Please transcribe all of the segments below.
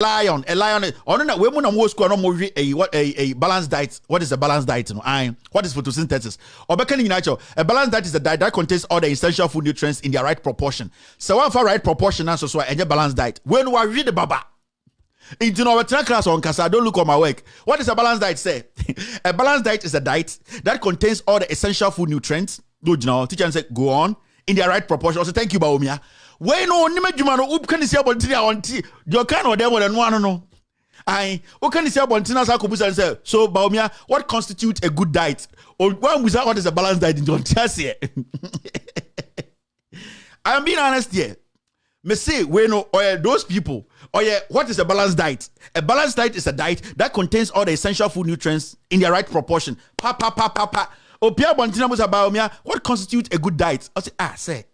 lion. On that women on most school no a balanced diet. What is a balanced diet? What is photosynthesis? Or a balanced diet is a diet that contains all the essential food nutrients in their right proportion. So one for right proportion, so a balanced diet. When we read the Baba. Into our class on Casa, don't look on my work. What does a balanced diet say? A balanced diet is a diet that contains all the essential food nutrients. Good, you know, teacher said, go on in their right proportion. Also, thank you, Baumia. When no Nimajumano, who can you say about tea? Your kind of devil and one no. Who can you say about Tina Sakubus and say, so Baumia, what constitutes a good diet? Or one without what is a balanced diet in John Chassis? I'm being honest here. Me say, those people. Oh yeah, what is a balanced diet? A balanced diet is a diet that contains all the essential food nutrients in their right proportion. Opia Bontina was about me. What constitutes a good diet? I say,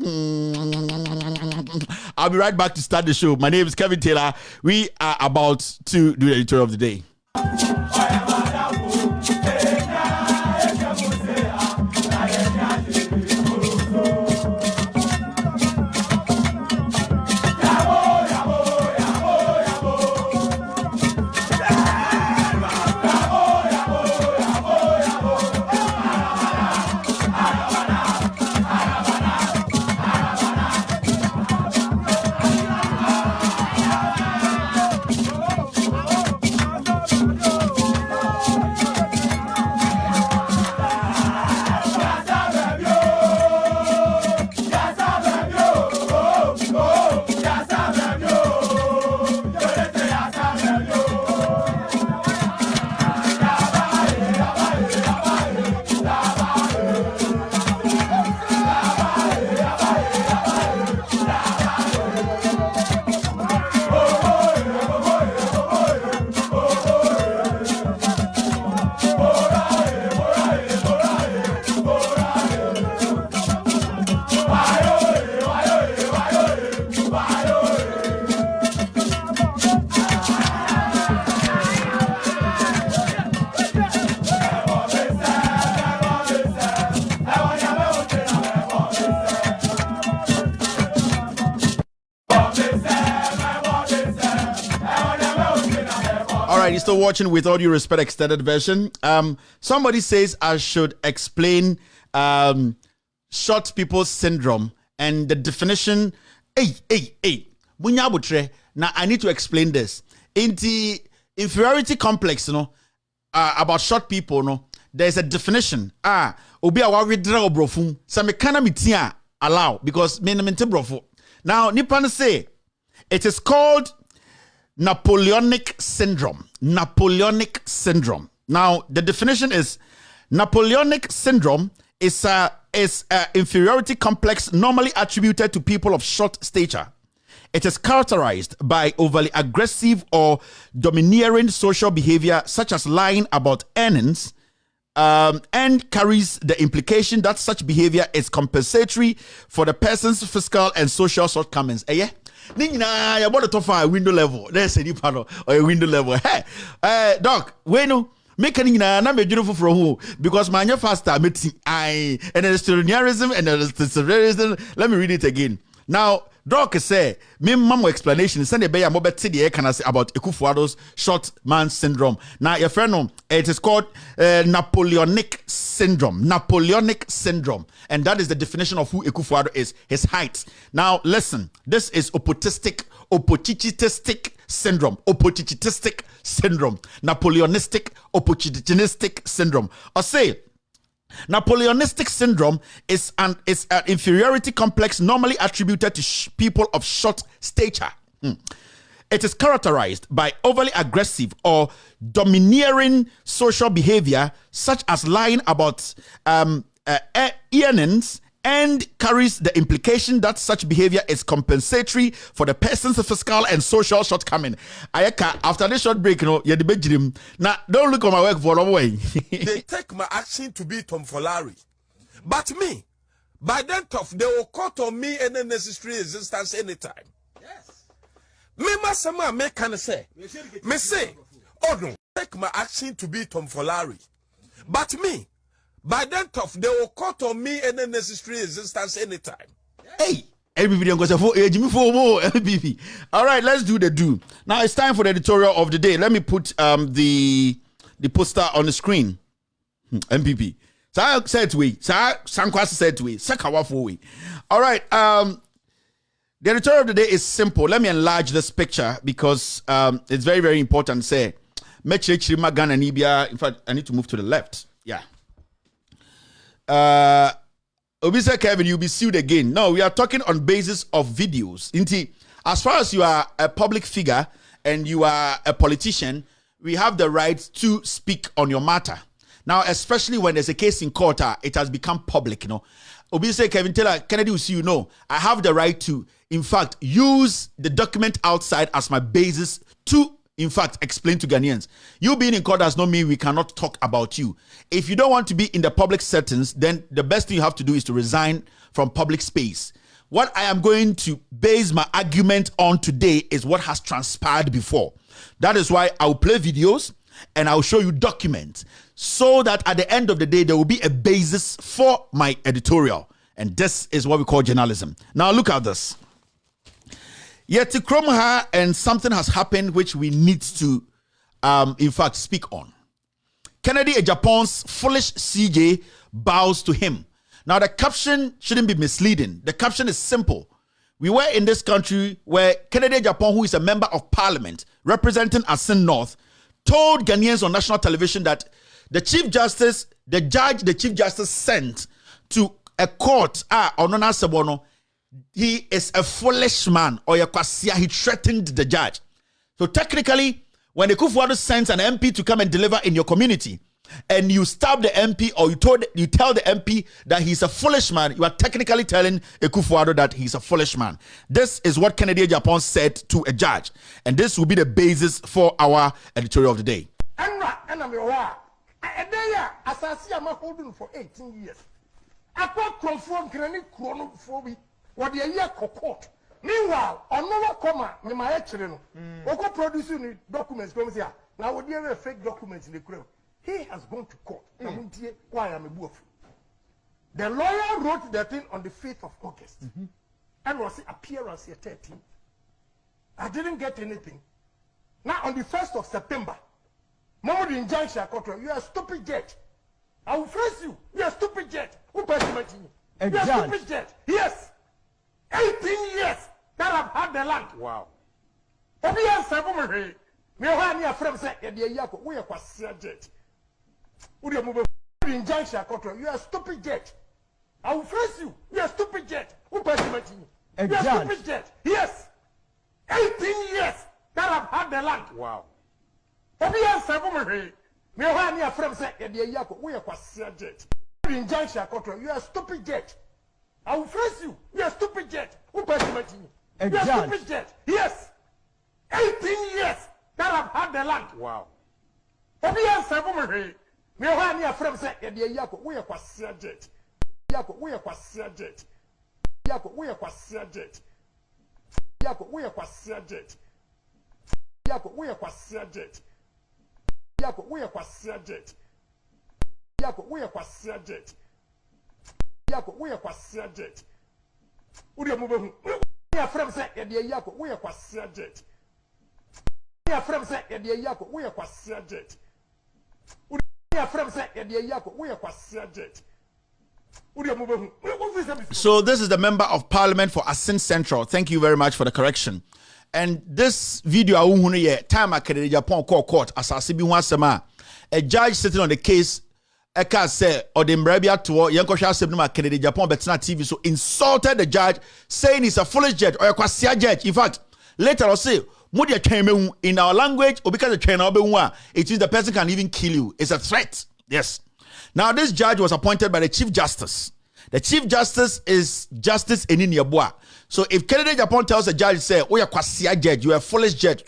I'll be right back to start the show. My name is Kevin Taylor. We are about to do the editorial of the day. You're still watching With All Due Respect extended version. Somebody says I should explain short people syndrome and the definition. Now I need to explain this. In the inferiority complex, about short people, there's a definition. Obi awa withdraw brofum. So me kana mitia allow because me mente brofo. Now nipan say it is called Napoleonic syndrome. Napoleonic syndrome. Now, the definition is Napoleonic syndrome is a inferiority complex normally attributed to people of short stature. It is characterized by overly aggressive or domineering social behavior, such as lying about earnings, and carries the implication that such behavior is compensatory for the person's physical and social shortcomings. Yeah? Nina, you bought a top window level. There's a panel or a window level. Hey, Doc, make a not be beautiful from who? Because my faster meeting and the studentarianism and the severism. Let me read it again. Now, Doc say, me mamo explanation, send a bay a mobile city can I say about Ekufuado's short man syndrome. Now, your friend, it is called Napoleonic syndrome. Napoleonic syndrome. And that is the definition of who Ekufuado is, his height. Now, listen, this is opportunistic syndrome. Opportunistic syndrome. Napoleonistic, opportunistic syndrome. Or say, Napoleonistic syndrome is an inferiority complex normally attributed to people of short stature. It is characterized by overly aggressive or domineering social behavior, such as lying about earnings, and carries the implication that such behavior is compensatory for the person's physical and social shortcoming. After this short break, you're the big dream. Now, don't look on my work for a way. They take my action to be tomfoolery. But me, by then tough, they will cut on me any necessary resistance anytime. Yes. Me must make can say. Me say, oh no, take my action to be tomfoolery. But me, by then tough, they will cut on me any necessary resistance anytime. Hey, MPP. All right, let's do the do. Now it's time for the editorial of the day. Let me put the poster on the screen. MPP. Said we. Sankwasi said we. Sakawafo we. All right. The editorial of the day is simple. Let me enlarge this picture because it's very, very important. Say, in fact, I need to move to the left. Yeah. Obisa Kevin, you'll be sued again. No, we are talking on basis of videos. As far as you are a public figure and you are a politician, we have the right to speak on your matter. Now, especially when there's a case in court, it has become public, you know. Obisa Kevin Taylor, Kennedy will see you know, I have the right to, in fact, use the document outside as my basis to, in fact, explain to Ghanaians. You being in court does not mean we cannot talk about you. If you don't want to be in the public settings, then the best thing you have to do is to resign from public space. What I am going to base my argument on today is what has transpired before. That is why I will play videos and I will show you documents so that at the end of the day, there will be a basis for my editorial. And this is what we call journalism. Now look at this. Yet to Kromha, and something has happened which we need to, in fact, speak on. Kennedy Agyapong'S foolish CJ bows to him. Now, the caption shouldn't be misleading. The caption is simple. We were in this country where Kennedy Agyapong, who is a member of parliament representing Asin North, told Ghanaians on national television that the Chief Justice, the judge the Chief Justice sent to a court, Onona Sebono, he is a foolish man, or he threatened the judge. So technically, when the Kufuor sends an MP to come and deliver in your community, and you stab the MP or you tell the MP that he's a foolish man, you are technically telling Kufuor that he's a foolish man. This is what Kennedy Agyapong said to a judge, and this will be the basis for our editorial of the day. For 18 years. What the year court. Meanwhile, on no comma, me my children, Oko producing documents come here. Now would you ever fake documents in the crowd? He has gone to court. Why am a boof? The lawyer wrote the thing on the 5th of August. And was appearance here 13. I didn't get anything. Now on the 1st of September, Mama the injunction court, you are a stupid jet. I will face you. You are a stupid jet. Who passed you? You are a stupid jet. Yes. 18 years that I've had the land. Wow. Obvious, me who near from say, we are quite jet. Would you move the injunction control? You are a stupid jet. I will face you. You are a stupid jet. Who passed you? You are a stupid jet. Yes. 18 years that I've had the land. Wow. Obvious, me who near from say, we are quite jet. The injunction control. You are a stupid jet. I will face you. You are a stupid jet. Who passed you? You are a stupid jet. Yes. 18 years that I've had the land. Wow. Obvious, me who near from say, we are quite jet. We are quite jet. We are quite jet. We are quite jet. We are quite jet. We are quite jet. We are quite jet. We are quite jet. Would you move? We are from say, we are quite jet. We are from say, we are quite jet. We are from say, we are quite jet. So this is the member of parliament for Asin Central. Thank you very much for the correction. And this video, time I Kennedy Agyapong court, as I see a judge sitting on the case. Eka say or the Mbrabia to Yankosha Sebnuma Kennedy Agyapong Betna TV so insulted the judge, saying he's a foolish judge or a kwasia judge. In fact, later I'll say in our language or because it means the person can even kill you. It's a threat. Yes. Now this judge was appointed by the Chief Justice. The Chief Justice is Justice Enini Yeboah. So if Kennedy Agyapong tells the judge, say, oh, you're kwasia judge, you're a foolish judge,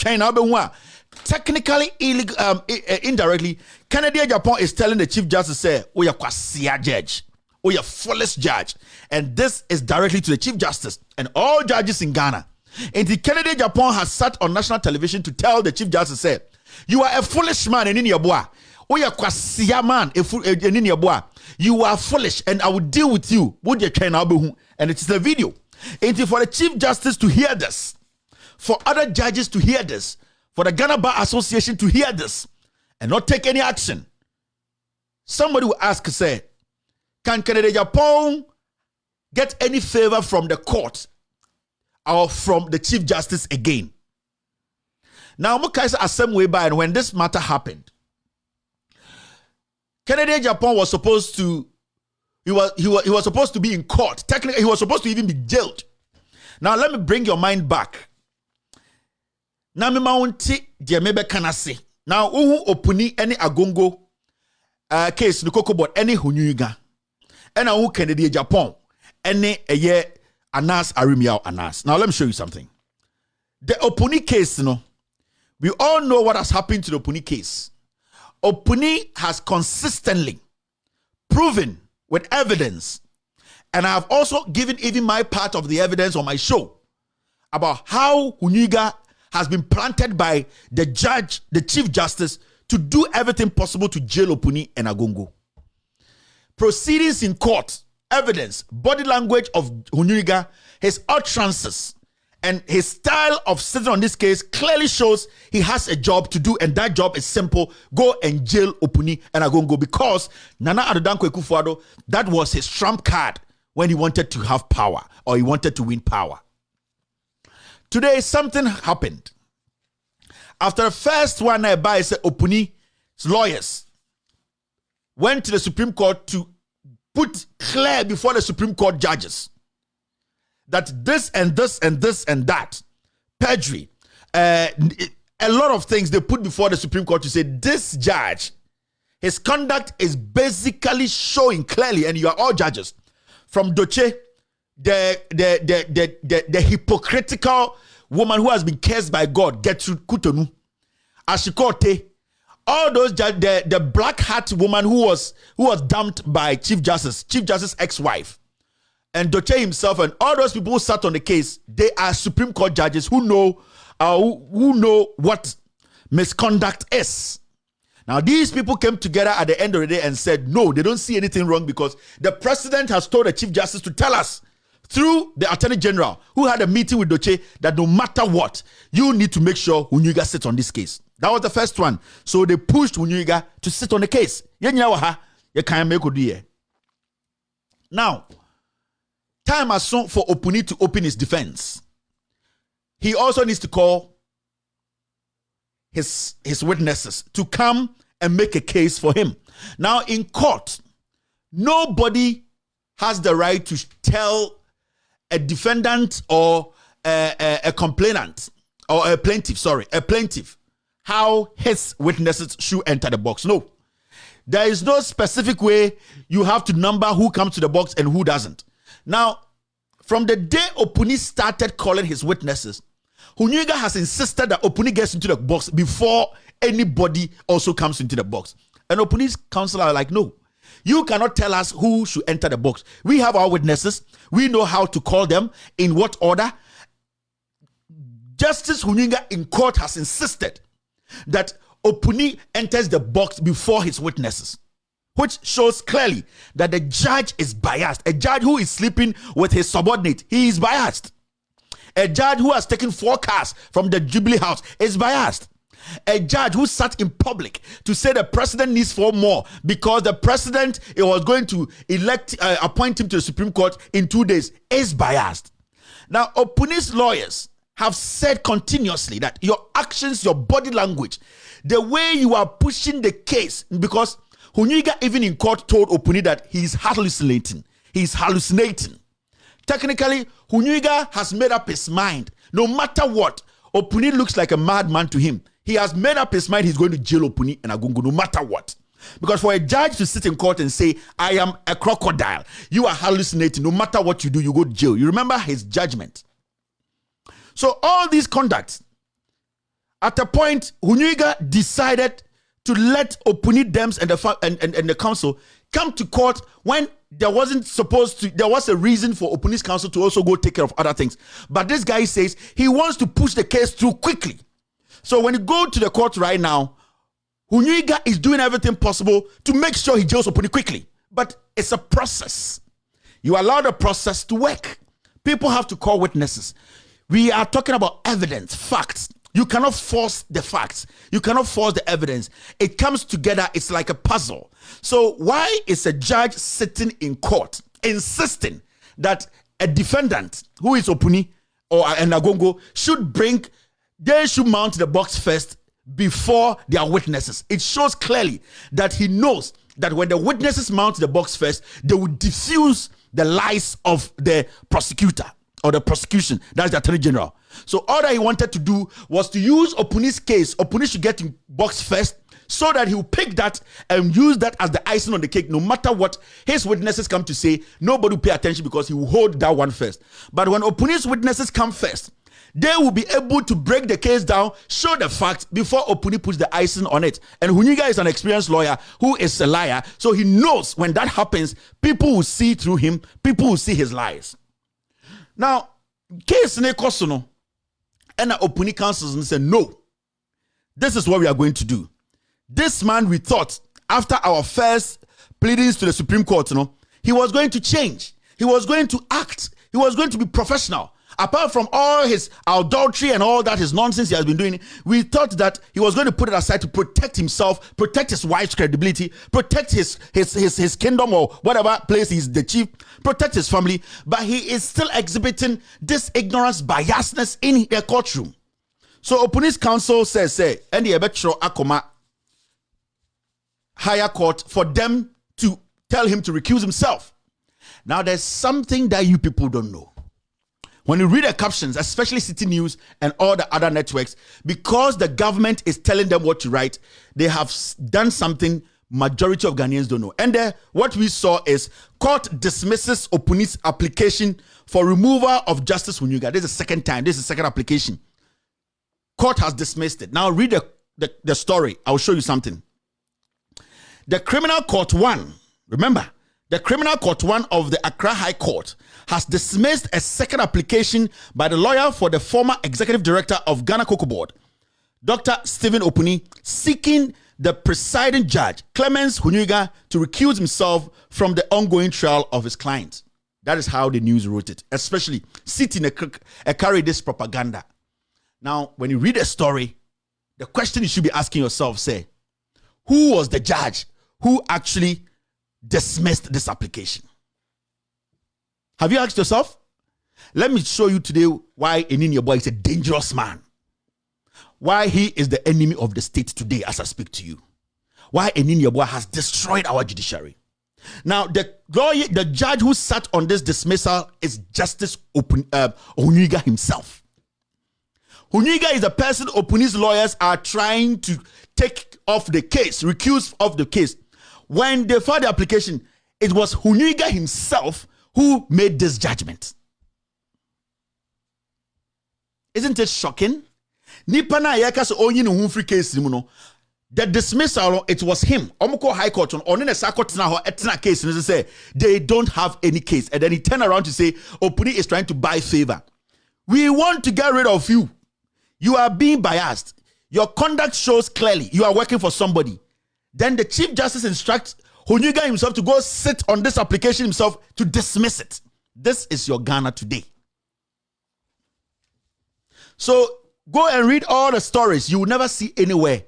technically, indirectly, Kennedy Agyapong is telling the Chief Justice, say, oh, you're kwasia judge, oh, you're foolish judge. And this is directly to the Chief Justice and all judges in Ghana. And the Kennedy Agyapong has sat on national television to tell the Chief Justice, say, you are a foolish man, Enini Yeboah. Oh, you're kwasia man, Enini Yeboah. You are foolish, and I will deal with you. And it's the video. And for the Chief Justice to hear this, for other judges to hear this, for the Ghana Bar Association to hear this, and not take any action, somebody will ask, say, can Kennedy Agyapong get any favor from the court or from the Chief Justice again? Now, Mukaisa Assem way by, and when this matter happened, Kennedy Agyapong was supposed to, he was supposed to be in court. Technically, he was supposed to even be jailed. Now, let me bring your mind back. Now, me maunti diamebe kanase. Now, uhu opuni any agongo case no koko but any hunyuga. And uhu Kennedy Agyapong any eye Anas Arimiao Anas. Now, let me show you something. The opuni case, we all know what has happened to the opuni case. Opuni has consistently proven with evidence, and I have also given even my part of the evidence on my show about how Hunyuga has been planted by the judge, the Chief Justice, to do everything possible to jail Opuni and Agongo. Proceedings in court, evidence, body language of Hunyuga, his utterances, and his style of sitting on this case clearly shows he has a job to do, and that job is simple: go and jail Opuni and Agongo, because Nana Addo Dankwa Akufo-Addo, that was his trump card when he wanted to have power or he wanted to win power. Today, something happened. After the first one, I said Opuni's lawyers went to the Supreme Court to put clear before the Supreme Court judges that this and this and this and that, perjury, a lot of things they put before the Supreme Court to say this judge, his conduct is basically showing clearly, and you are all judges, from Doche, the hypocritical woman who has been cursed by God, Gertrude Kutonu, Ashikote, all those the black hat woman who was dumped by Chief Justice ex-wife, and Doche himself, and all those people who sat on the case, they are Supreme Court judges who know what misconduct is. Now, these people came together at the end of the day and said, no, they don't see anything wrong, because the president has told the Chief Justice to tell us through the Attorney General, who had a meeting with Doche, that no matter what, you need to make sure Hunyuga sits on this case. That was the first one. So they pushed Hunyuga to sit on the case. Now, time has come for Opuni to open his defense. He also needs to call his witnesses to come and make a case for him. Now, in court, nobody has the right to tell a defendant or a complainant or a plaintiff, how his witnesses should enter the box. No. There is no specific way you have to number who comes to the box and who doesn't. Now, from the day Opuni started calling his witnesses, Hunyuga has insisted that Opuni gets into the box before anybody also comes into the box. And Opuni's counsel are like, no, you cannot tell us who should enter the box. We have our witnesses. We know how to call them, in what order. Justice Hunyuga in court has insisted that Opuni enters the box before his witnesses, which shows clearly that the judge is biased. A judge who is sleeping with his subordinate, he is biased. A judge who has taken 4 cars from the Jubilee House is biased. A judge who sat in public to say the president needs 4 more because the president was going to appoint him to the Supreme Court in 2 days is biased. Now, Opuni's lawyers have said continuously that your actions, your body language, the way you are pushing the case, because Hunyuga even in court told Opuni that he's hallucinating. He's hallucinating. Technically, Hunyuga has made up his mind. No matter what, Opuni looks like a madman to him. He has made up his mind he's going to jail Opuni and Agongo no matter what. Because for a judge to sit in court and say, I am a crocodile, you are hallucinating, no matter what you do, you go to jail. You remember his judgment. So all these conducts, at a point, Hunyuga decided to let Opuni Dems and the council come to court when there was a reason for Opuni's council to also go take care of other things. But this guy says he wants to push the case through quickly. So when you go to the court right now, Hunyuga is doing everything possible to make sure he jails Opuni quickly. But it's a process. You allow the process to work. People have to call witnesses. We are talking about evidence, facts. You cannot force the facts. You cannot force the evidence. It comes together. It's like a puzzle. So why is a judge sitting in court insisting that a defendant who is Opuni or an Agongo they should mount the box first before their witnesses? It shows clearly that he knows that when the witnesses mount the box first, they will diffuse the lies of the prosecutor or the prosecution. That's the Attorney General. So all that he wanted to do was to use Opuni's case. Opuni should get in box first so that he will pick that and use that as the icing on the cake. No matter what his witnesses come to say, nobody will pay attention because he will hold that one first. But when Opuni's witnesses come first, they will be able to break the case down, show the facts before Opuni puts the icing on it. And Hunyiga is an experienced lawyer who is a liar. So he knows when that happens, people will see through him, people will see his lies. Now, case ne kosono, and Opuni counsels and said, no, this is what we are going to do. This man, we thought, after our first pleadings to the Supreme Court, he was going to change. He was going to act. He was going to be professional. Apart from all his adultery and all that his nonsense he has been doing, we thought that he was going to put it aside to protect himself, protect his wife's credibility, protect his kingdom or whatever place he's the chief, protect his family. But he is still exhibiting this ignorance, biasness in the courtroom. So Opuni's counsel says, and the ebetro akoma higher court for them to tell him to recuse himself. Now there's something that you people don't know. When you read the captions, especially City News and all the other networks, because the government is telling them what to write, they have done something majority of Ghanaians don't know. And what we saw is court dismisses Opuni's application for removal of Justice Hunyiga. This is the second time. This is the second application. Court has dismissed it. Now read the story. I'll show you something. The Criminal Court 1, remember, the Criminal Court 1 of the Accra High Court has dismissed a second application by the lawyer for the former executive director of Ghana Cocoa Board, Dr. Stephen Opuni, seeking the presiding judge, Clemens Hunyiga, to recuse himself from the ongoing trial of his client. That is how the news wrote it, especially sitting carry this propaganda. Now, when you read the story, the question you should be asking yourself, say, who was the judge who actually dismissed this application? Have you asked yourself? Let me show you today why Enini Boy is a dangerous man. Why he is the enemy of the state today as I speak to you. Why Enini Boy has destroyed our judiciary. Now, the judge who sat on this dismissal is Justice Hunyiga himself. Hunyiga is the person Opuni's lawyers are trying to take off the case, recuse of the case. When they filed the application, it was Hunyiga himself who made this judgment. Isn't it shocking? Nipa na yakas onyi no hu free case no. The dismissal, it was him. Omoko High Court on in a court now etna case and say they don't have any case, and then he turned around to say Opuni is trying to buy favor. We want to get rid of you. You are being biased. Your conduct shows clearly you are working for somebody. Then the Chief Justice instructs Hunyiga himself to go sit on this application himself to dismiss it. This is your Ghana today. So go and read all the stories. You will never see anywhere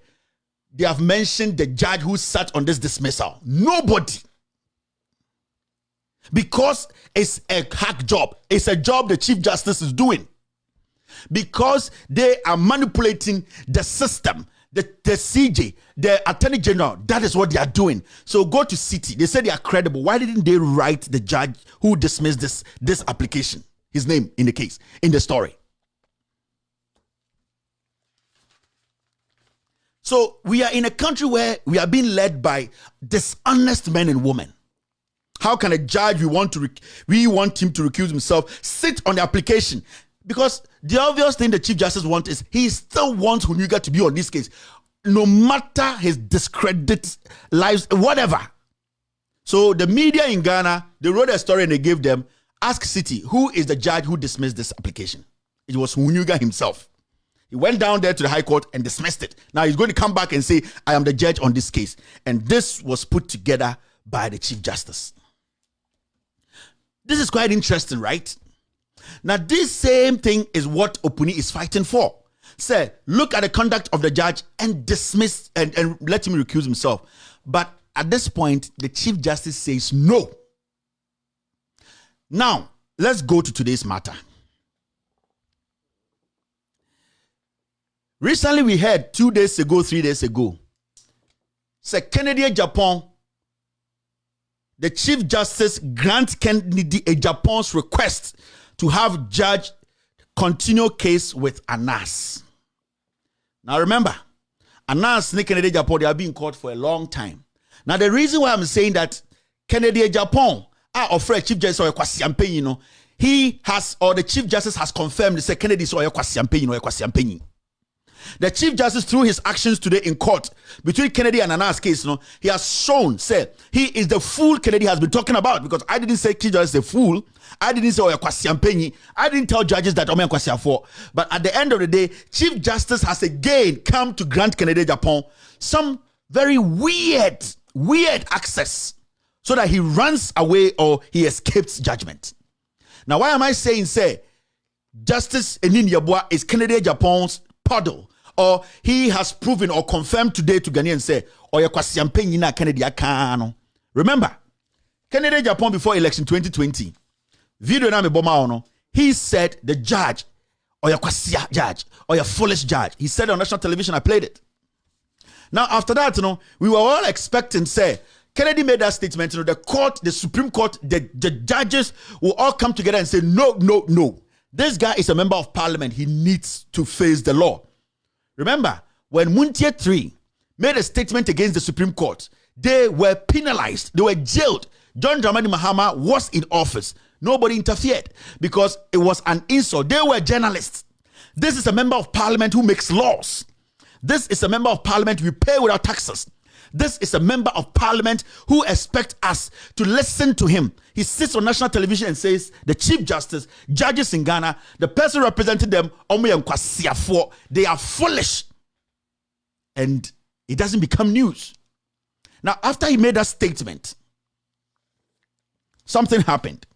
they have mentioned the judge who sat on this dismissal. Nobody. Because it's a hack job. It's a job the Chief Justice is doing. Because they are manipulating the system. The CJ, the Attorney General, that is what they are doing. So go to City. They say they are credible. Why didn't they write the judge who dismissed this application? His name in the case, in the story. So we are in a country where we are being led by dishonest men and women. How can a judge we want him to recuse himself sit on the application? Because the obvious thing the Chief Justice wants is he still wants Hunyiga to be on this case, no matter his discredit, lives, whatever. So the media in Ghana, they wrote a story and they gave them, ask City, who is the judge who dismissed this application? It was Hunyiga himself. He went down there to the High Court and dismissed it. Now he's going to come back and say, I am the judge on this case. And this was put together by the Chief Justice. This is quite interesting, right? Now, this same thing is what Opuni is fighting for. Say, look at the conduct of the judge and dismiss and let him recuse himself. But at this point, the Chief Justice says no. Now, let's go to today's matter. Recently, we heard 3 days ago, say Kennedy Agyapong, the Chief Justice grant Kennedy Agyapong's request to have judge continue case with Anas. Now remember, Anas and Kennedy Agyapong, they have been in court for a long time. Now the reason why I'm saying that Kennedy Agyapong are offered Chief Justice or Kwasiampe, you know, he has, or the Chief Justice has confirmed, they say Kennedy is or Kwasiampe, you know, Kwasiampe. The Chief Justice, through his actions today in court between Kennedy and Anas case, you know, he has shown, said, he is the fool Kennedy has been talking about, because I didn't say Chief Justice is a fool. I didn't say Kwasiampe. I didn't tell judges that Omen Kwasiafo. But at the end of the day, Chief Justice has again come to grant Kennedy Agyapong some very weird access so that he runs away or he escapes judgment. Now, why am I saying, say, Justice Enin Yabua is Kennedy Agyapong's puddle, or he has proven or confirmed today to Ghanaians, say, or Kwasiampe na Kennedy Akano. Remember, Kennedy Agyapong before election 2020, video na me boma ono, he said the judge, or your kwasia judge, or your foolish judge. He said on national television, I played it. Now, after that, you know, we were all expecting, say, Kennedy made that statement, you know, the court, the Supreme Court, the judges will all come together and say, no. This guy is a member of parliament. He needs to face the law. Remember, when Muntie 3 made a statement against the Supreme Court, they were penalized. They were jailed. John Dramani Mahama was in office. Nobody interfered because it was an insult. They were journalists. This is a member of parliament who makes laws. This is a member of parliament we pay without taxes. This is a member of parliament who expects us to listen to him. He sits on national television and says, the Chief Justice, judges in Ghana, the person representing them, they are foolish. And it doesn't become news. Now, after he made that statement, something happened.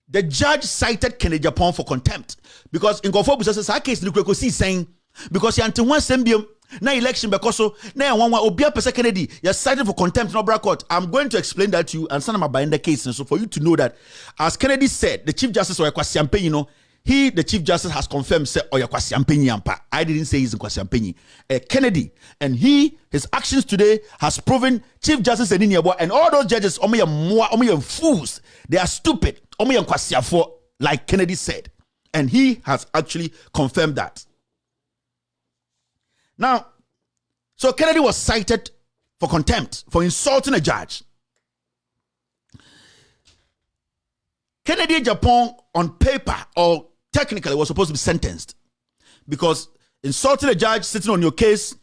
The judge cited Kennedy Agyapong for contempt because in Kofobu says, "I case Nukreko see saying because you anti one sembium na election because so na one obia person Kennedy you're cited for contempt no court." I'm going to explain that to you and send my binder case, and so for you to know that, as Kennedy said, the Chief Justice or Kwasiampe, you know, the Chief Justice has confirmed say Oya Kwasiampe yampa. I didn't say he's in Kwasiampe. Kennedy, and his actions today has proven Chief Justice Enin and all those judges omo fools. They are stupid. Omo Kwasiafo, like Kennedy said, and he has actually confirmed that. Now, so Kennedy was cited for contempt for insulting a judge. Kennedy Agyapong on paper or technically was supposed to be sentenced because insulting a judge sitting on your case,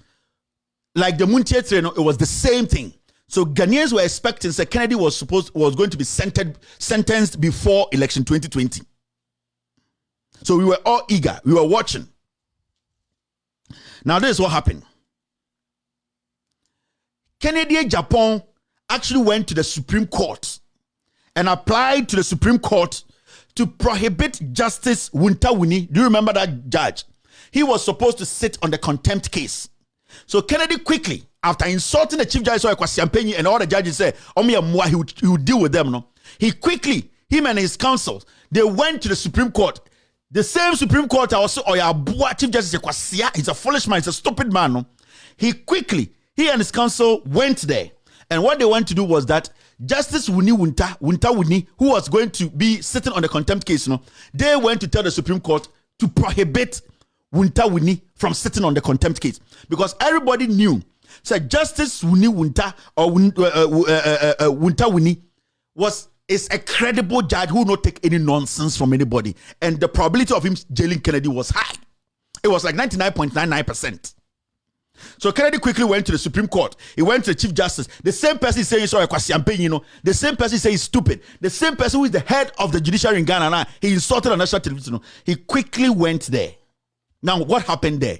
like the Muntie train, it was the same thing. So Ghanaians were expecting that Kennedy was going to be sentenced before election 2020. So we were all eager. We were watching. Now this is what happened. Kennedy Agyapong actually went to the Supreme Court and applied to the Supreme Court to prohibit Justice Wuntawuni. Do you remember that judge? He was supposed to sit on the contempt case. So Kennedy quickly, after insulting the Chief Justice Kwasiampe and all the judges said, he would deal with them. No? He quickly, him and his counsel, they went to the Supreme Court. The same Supreme Court also, Chief Justice Kwasia, he's a foolish man, he's a stupid man. No? He and his counsel went there. And what they went to do was that Justice Wuntawuni, who was going to be sitting on the contempt case, they went to tell the Supreme Court to prohibit Wuntawuni from sitting on the contempt case. Because everybody knew, so Justice Wuntawuni is a credible judge who will not take any nonsense from anybody. And the probability of him jailing Kennedy was high. It was like 99.99%. So Kennedy quickly went to the Supreme Court. He went to the Chief Justice. The same person saying sorry, Kwasiampe, the same person saying he's stupid. The same person who is the head of the judiciary in Ghana now, he insulted on national television. He quickly went there. Now, what happened there?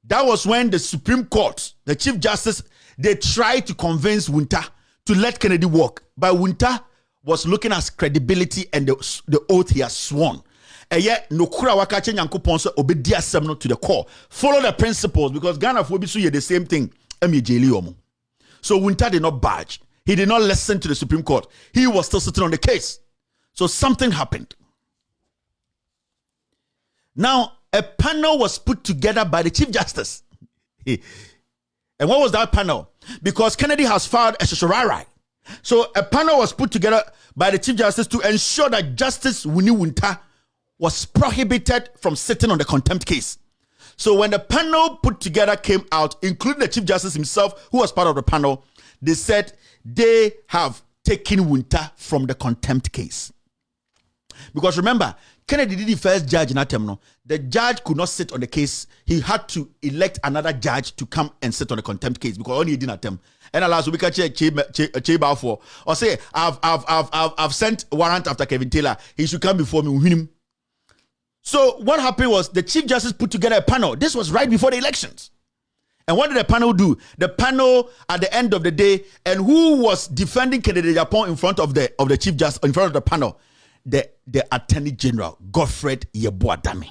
That was when the Supreme Court, the Chief Justice, they tried to convince Wunta to let Kennedy walk. But Wunta was looking at credibility and the oath he has sworn. And yet, no kura wakache nyankopon so obedi asem no to the core. Follow the principles, because Ghana for bisu the same thing. So Wunta did not budge. He did not listen to the Supreme Court. He was still sitting on the case. So something happened. Now, a panel was put together by the Chief Justice. And what was that panel? Because Kennedy has filed a shoshorarai. So a panel was put together by the Chief Justice to ensure that Justice Winnie Wunta was prohibited from sitting on the contempt case. So when the panel put together came out, including the Chief Justice himself, who was part of the panel, they said they have taken Wunta from the contempt case. Because remember, Kennedy did the first judge in that term. No, the judge could not sit on the case. He had to elect another judge to come and sit on the contempt case because only he didn't attempt. And Allah, so we can check Cheba for or say I've sent warrant after Kevin Taylor. He should come before me. Win him. So what happened was the Chief Justice put together a panel. This was right before the elections. And what did the panel do? The panel at the end of the day, and who was defending Kennedy Agyapong in front of the Chief Justice, in front of the panel? The Attorney General, Godfred Yeboah-Dame.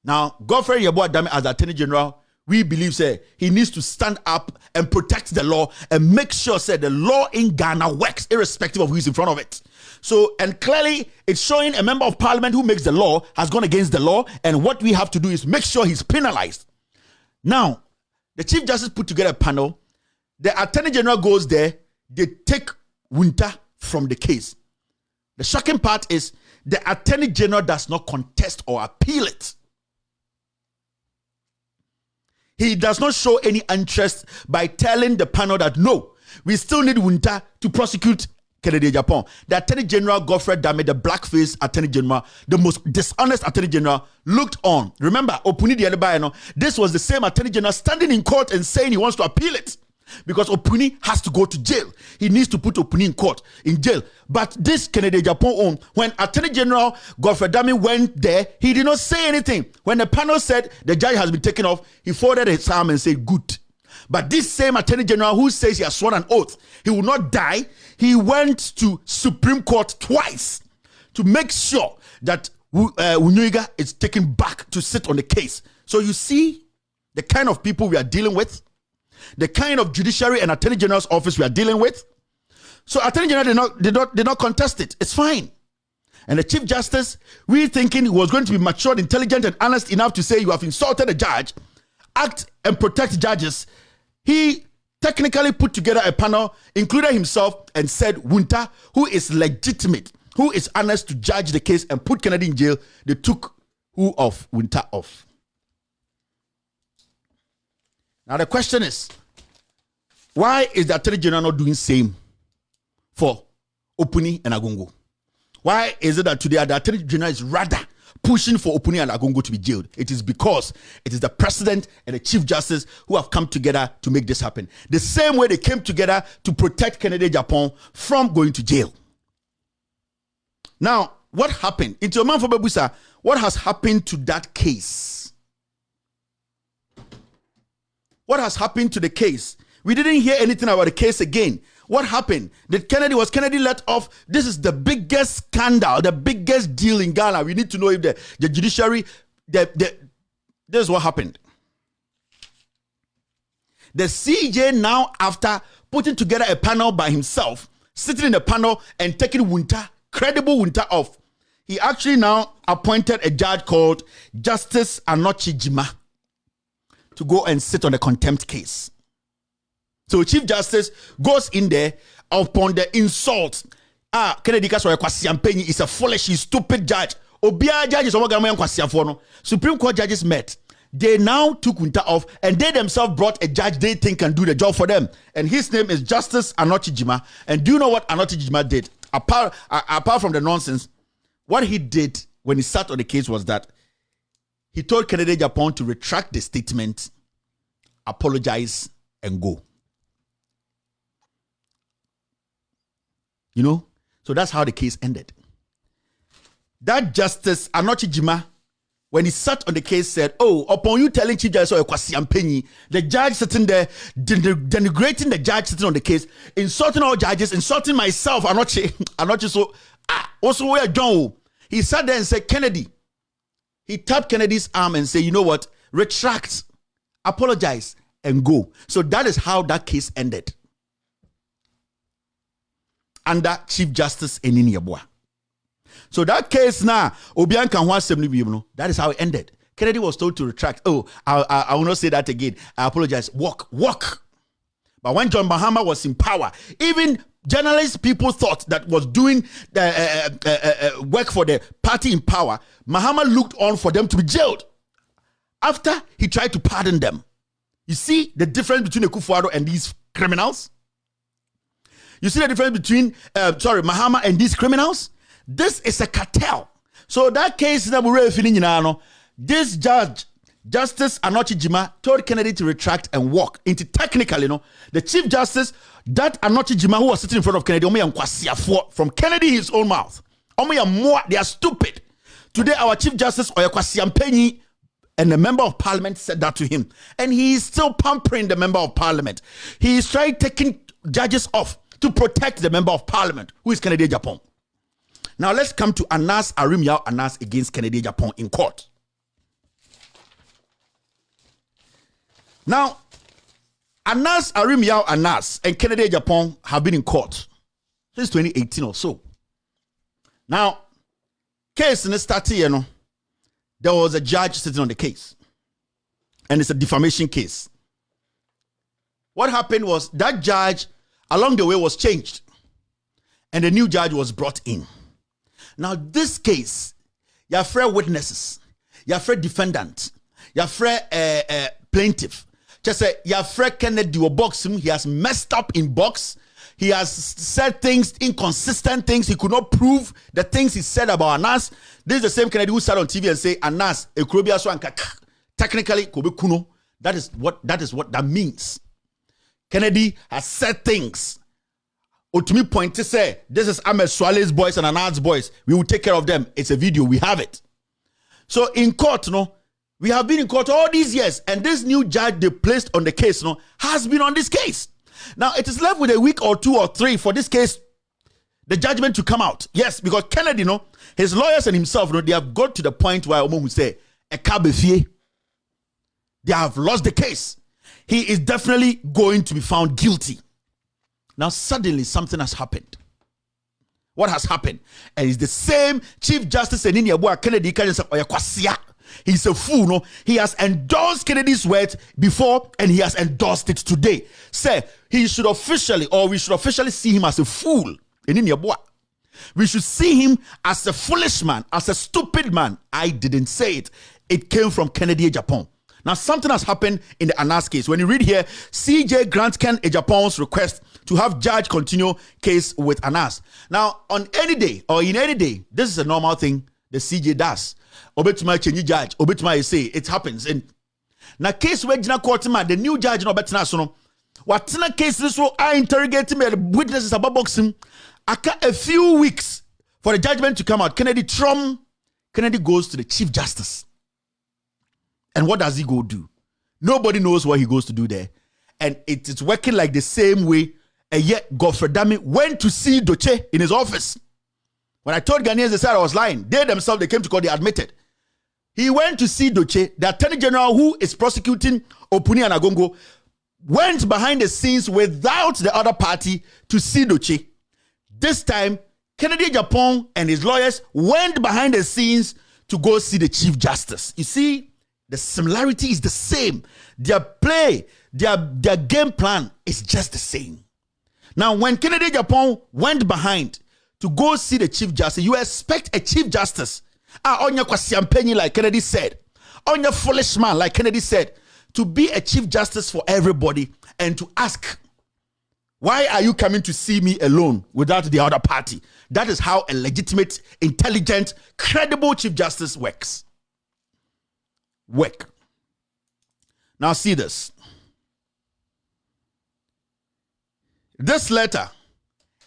Now, Godfred Yeboah-Dame as the Attorney General, we believe, say, he needs to stand up and protect the law and make sure, say, the law in Ghana works, irrespective of who is in front of it. So, and clearly, it's showing a member of parliament who makes the law has gone against the law, and what we have to do is make sure he's penalized. Now, the Chief Justice put together a panel. The Attorney General goes there. They take Wunta from the case. The shocking part is the Attorney General does not contest or appeal it. He does not show any interest by telling the panel that no, we still need Wunta to prosecute Kennedy Agyapong. The Attorney General, Godfred Dame, the blackface Attorney General, the most dishonest Attorney General, looked on. Remember, Opuni Dianebano, this was the same Attorney General standing in court and saying he wants to appeal it. Because Opuni has to go to jail. He needs to put Opuni in court, in jail. But this Kennedy Agyapong, when Attorney General Godfred Dame went there, he did not say anything. When the panel said the judge has been taken off, he folded his arm and said, good. But this same Attorney General who says he has sworn an oath, he will not die, he went to Supreme Court twice to make sure that Unuiga is taken back to sit on the case. So you see the kind of people we are dealing with, the kind of judiciary and Attorney General's office we are dealing with. So Attorney General did not contest it. It's fine. And the Chief Justice, we thinking he was going to be matured, intelligent, and honest enough to say you have insulted a judge, act and protect judges. He technically put together a panel, included himself, and said Wunta, who is legitimate, who is honest to judge the case and put Kennedy in jail, they took Wunta off. Now the question is, why is the Attorney General not doing same for Opuni and Agongo? Why is it that today the Attorney General is rather pushing for Opuni and Agongo to be jailed? It is because it is the President and the Chief Justice who have come together to make this happen. The same way they came together to protect Kennedy Agyapong from going to jail. Now, what happened? Into a man for Babusa, what has happened to that case? What has happened to the case? We didn't hear anything about the case again. What happened? Was Kennedy let off? This is the biggest scandal, the biggest deal in Ghana. We need to know if the judiciary, this is what happened. The CJ now, after putting together a panel by himself, sitting in the panel and taking Wunta, credible Wunta off, he actually now appointed a judge called Justice Anochi Jima to go and sit on a contempt case. So Chief Justice goes in there upon the insult. Kennedy Agyapong is a foolish, stupid judge. Obia judges Supreme Court judges met. They now took Wunta off and they themselves brought a judge they think can do the job for them. And his name is Justice Anochi Jima. And do you know what Anochi Jima did? Apart from the nonsense, what he did when he sat on the case was that he told Kennedy Agyapong to retract the statement, apologize, and go. You know? So that's how the case ended. That Justice Anochi Jima when he sat on the case, said, "Oh, upon you telling Chief Justice Oyekwasi Ampenyi, the judge sitting there, denigrating the judge sitting on the case, insulting all judges, insulting myself, I'm not so, also where John." He sat there and said, "Kennedy," he tapped Kennedy's arm and said, "You know what? Retract, apologize, and go." So that is how that case ended. Under Chief Justice Enini Yeboah. So that case now, that is how it ended. Kennedy was told to retract. "Oh, I will not say that again. I apologize. Walk. But when John Mahama was in power, even journalists, people thought that was doing work for the party in power. Mahama looked on for them to be jailed after he tried to pardon them. You see the difference between Akufo-Addo and these criminals? You see the difference between Mahama and these criminals? This is a cartel. So that case that we're feeling this judge, Justice Anochi Jima, told Kennedy to retract and walk into technically, the Chief Justice, that Anochi Jima who was sitting in front of Kennedy, from Kennedy his own mouth. They are stupid. Today our Chief Justice Oyekwasi Ampenyi and the Member of Parliament said that to him. And he is still pampering the Member of Parliament. He is trying taking judges off to protect the Member of Parliament, who is Kennedy Agyapong. Now let's come to Anas Arim-Yao Anas against Kennedy Agyapong in court. Now, Anas Arim-Yao Anas and Kennedy Agyapong have been in court since 2018 or so. Now, case in the started, there was a judge sitting on the case. And it's a defamation case. What happened was that judge, along the way, was changed. And a new judge was brought in. Now, this case, you have witnesses, you have defendant, you have plaintiff. Just say, you have Kennedy or boxing. He has messed up in box. He has said things, inconsistent things. He could not prove the things he said about Anas. This is the same Kennedy who sat on TV and say, "Anas, technically, Kobe Kuno." That is what that means. Kennedy has said things. Ultimately point to say, "This is Ahmed Swale's boys and Anas' boys. We will take care of them." It's a video. We have it. So in court, we have been in court all these years, and this new judge they placed on the case, has been on this case. Now it is left with a week or 2 or 3 for this case, the judgment to come out. Yes, because Kennedy, his lawyers and himself, they have got to the point where Omo will say, "Ekabefie." They have lost the case. He is definitely going to be found guilty. Now suddenly something has happened. What has happened? And it's the same Chief Justice Enini Yeboah Kennedy Oyekwasi. He's a fool, He has endorsed Kennedy's words before and he has endorsed it today. Say, we should officially see him as a fool. Enini Yeboah. We should see him as a foolish man, as a stupid man. I didn't say it. It came from Kennedy Agyapong. Now, something has happened in the Anas case. When you read here, CJ grants Ken Agyapong's request to have judge continue case with Anas. Now, on any day or in any day, this is a normal thing the CJ does. Obetuma change judge, obetuma say it happens. And now case where Jina court man, the new judge no betina so what case this will I interrogate me witnesses about boxing. A few weeks for the judgment to come out. Kennedy goes to the Chief Justice. And what does he go do? Nobody knows what he goes to do there. And it's working like the same way. And yet, Godfrey Dami went to see Doche in his office. When I told Ghanaians, they said I was lying. They themselves, they came to court, they admitted. He went to see Doche, the Attorney General who is prosecuting Opuni and Agongo, went behind the scenes without the other party to see Doche. This time, Kennedy Agyapong and his lawyers went behind the scenes to go see the Chief Justice. You see, the similarity is the same. Their play, their game plan is just the same. Now, when Kennedy Agyapong went behind to go see the Chief Justice, you expect a Chief Justice, on your Kwasi Ampenyi, like Kennedy said, on your foolish man, like Kennedy said, to be a Chief Justice for everybody and to ask, why are you coming to see me alone without the other party? That is how a legitimate, intelligent, credible Chief Justice works. Now see this. This letter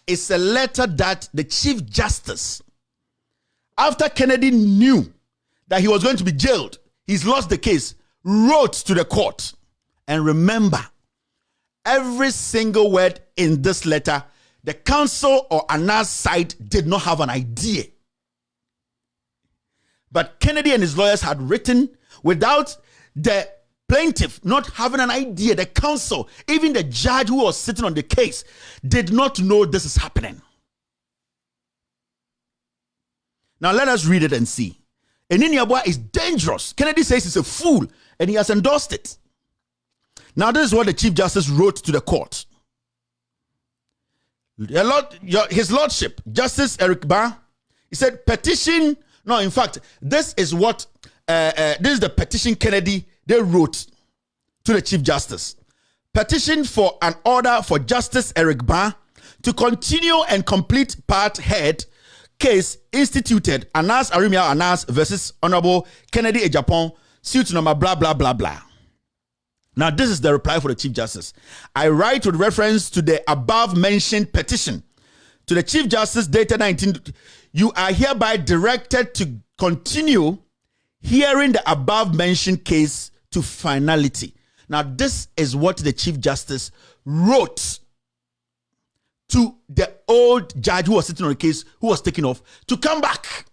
is a letter that the Chief Justice, after Kennedy knew that he was going to be jailed, he's lost the case, wrote to the court. And remember, every single word in this letter, the counsel or Anas side did not have an idea. But Kennedy and his lawyers had written without the plaintiff not having an idea. The counsel, even the judge who was sitting on the case, did not know this is happening. Now let us read it and see. Eniniabwa is dangerous. Kennedy says he's a fool and he has endorsed it. Now this is what the Chief Justice wrote to the court. His Lordship, Justice Eric Ba, he said petition. No, in fact, this is what this is the petition Kennedy they wrote to the Chief Justice. Petition for an order for Justice Eric Ba to continue and complete part head case instituted Anas Arimia Anas versus Honorable Kennedy Agyapong, suit number blah blah blah blah. Now, this is the reply for the Chief Justice. I write with reference to the above mentioned petition to the Chief Justice dated 19. You are hereby directed to continue hearing the above mentioned case to finality. Now, this is what the Chief Justice wrote to the old judge who was sitting on the case, who was taken off, to come back.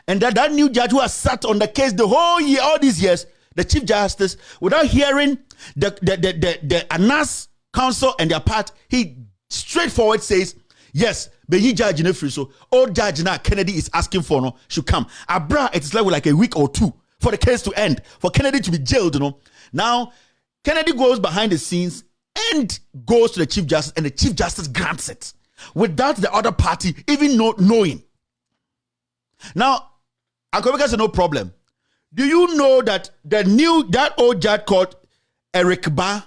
And that new judge who has sat on the case the whole year, all these years, the Chief Justice, without hearing the Anas counsel and their part, he straightforward says, yes, but he judge in a free, so old judge now Kennedy is asking for no should come. Abra, it's like a week or two for the case to end, for Kennedy to be jailed, Now, Kennedy goes behind the scenes and goes to the Chief Justice, and the Chief Justice grants it without the other party even knowing. Now, Akwabeka said no problem. Do you know that that old judge called Eric Ba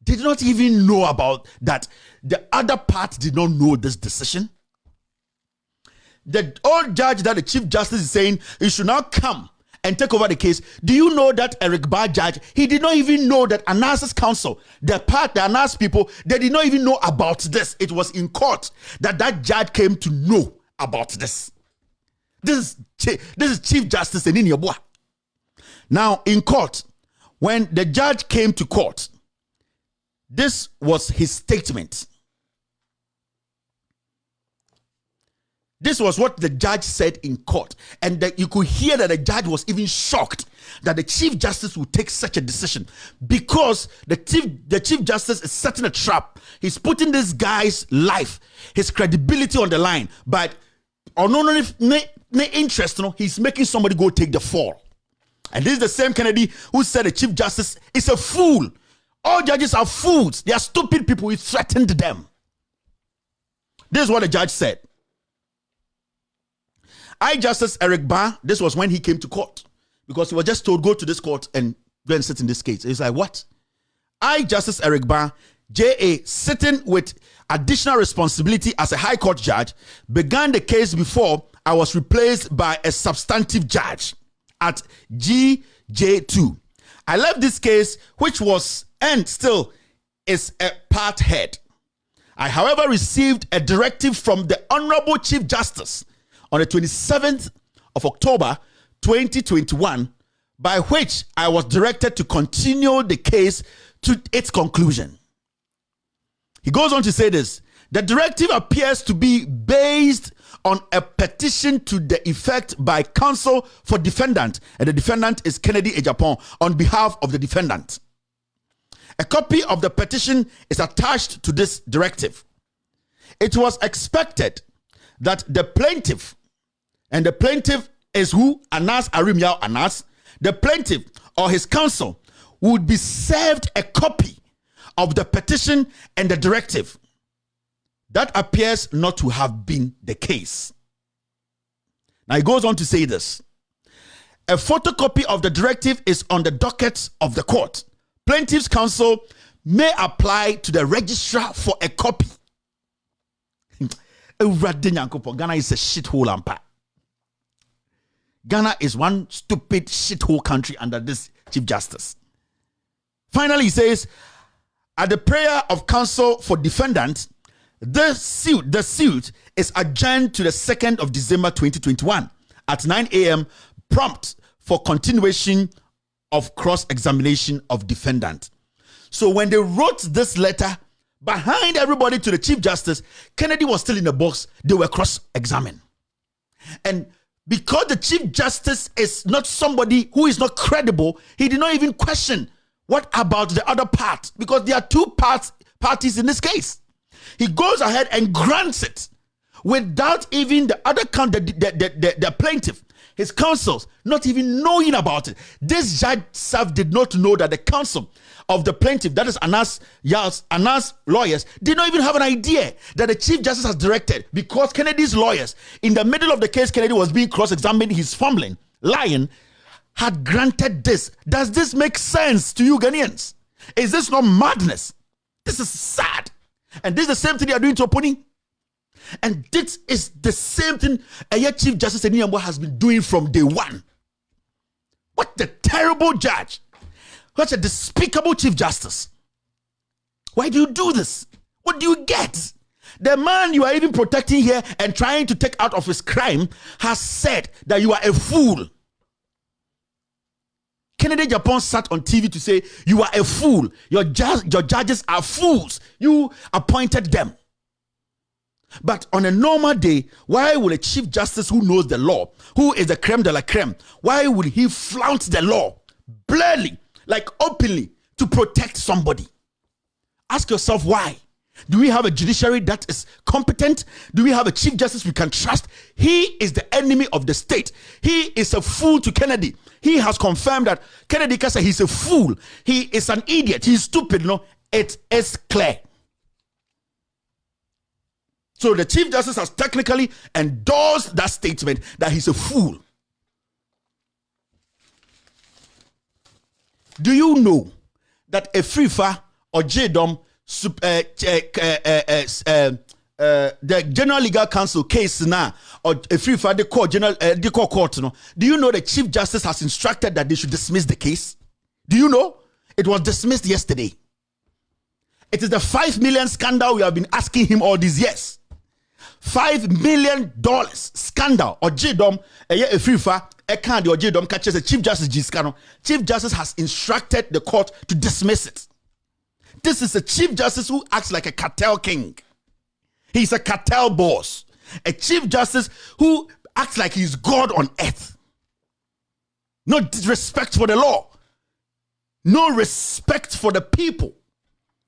did not even know about that? The other part did not know this decision. The old judge that the Chief Justice is saying he should now come and take over the case. Do you know that Eric Ba judge, he did not even know that Anas's counsel, the Anas people, they did not even know about this. It was in court that judge came to know about this. This is Chief Justice Eniniabwa. Now, in court, when the judge came to court, this was his statement. This was what the judge said in court. And that you could hear that the judge was even shocked that the Chief Justice would take such a decision, because the Chief Justice is setting a trap. He's putting this guy's life, his credibility on the line. But on no interest, he's making somebody go take the fall. And this is the same Kennedy who said the Chief Justice is a fool. All judges are fools. They are stupid people. He threatened them. This is what the judge said. Justice Eric Ba, this was when he came to court, because he was just told, go to this court and go and sit in this case. He's like, what? Justice Eric Ba, JA, sitting with additional responsibility as a high court judge, began the case before I was replaced by a substantive judge at GJ2. I left this case, which was and still is a part head. I, however, received a directive from the Honorable Chief Justice on the 27th of October 2021, by which I was directed to continue the case to its conclusion. He goes on to say this: the directive appears to be based on a petition to the effect by counsel for defendant, and the defendant is Kennedy Agyapong, on behalf of the defendant. A copy of the petition is attached to this directive. It was expected that the plaintiff, and the plaintiff is who? Anas Arimia Anas, the plaintiff or his counsel would be served a copy of the petition and the directive. That appears not to have been the case. Now he goes on to say this: a photocopy of the directive is on the docket of the court. Plaintiff's counsel may apply to the registrar for a copy. Ghana is a shithole ampa. Ghana is one stupid shithole country under this Chief Justice. Finally, he says, at the prayer of counsel for defendant, the suit is adjourned to the 2nd of December 2021 at 9 a.m. prompt for continuation of cross-examination of defendant. So when they wrote this letter behind everybody to the Chief Justice, Kennedy was still in the box. They were cross-examined. And because the Chief Justice is not somebody who is not credible, he did not even question what about the other part, because there are two parties in this case. He goes ahead and grants it without even the other the plaintiff, his counsels, not even knowing about it. This judge self did not know that the counsel of the plaintiff, that is Anas lawyers, did not even have an idea that the Chief Justice has directed, because Kennedy's lawyers, in the middle of the case, Kennedy was being cross-examined, he's fumbling, lying, had granted this. Does this make sense to you Ghanaians? Is this not madness? This is sad. And this is the same thing they are doing to Oponi. And this is the same thing Chief Justice Eniyambo has been doing from day one. What a terrible judge. What a despicable Chief Justice. Why do you do this? What do you get? The man you are even protecting here and trying to take out of his crime has said that you are a fool. Kennedy Agyapong sat on TV to say, you are a fool. Your judges are fools. You appointed them. But on a normal day, why will a Chief Justice who knows the law, who is the creme de la creme, why would he flout the law blurely, like openly, to protect somebody? Ask yourself why. Do we have a judiciary that is competent? Do we have a Chief Justice we can trust? He is the enemy of the state. He is a fool to Kennedy. He has confirmed that Kennedy Kasa, he's a fool. He is an idiot. He's stupid. No, it is clear. So the Chief Justice has technically endorsed that statement that he's a fool. Do you know that Afrifa or JDOM, the General Legal Council case now, or Afrifa, the court, no? Do you know the Chief Justice has instructed that they should dismiss the case? Do you know? It was dismissed yesterday. It is the $5 million scandal we have been asking him all these years. $5 million scandal or JDOM Afrifa can't or JDOM catches the Chief Justice Giscano. Chief Justice has instructed the court to dismiss it. This is a Chief Justice who acts like a cartel king. He's a cartel boss. A Chief Justice who acts like he's God on earth. No respect for the law. No respect for the people.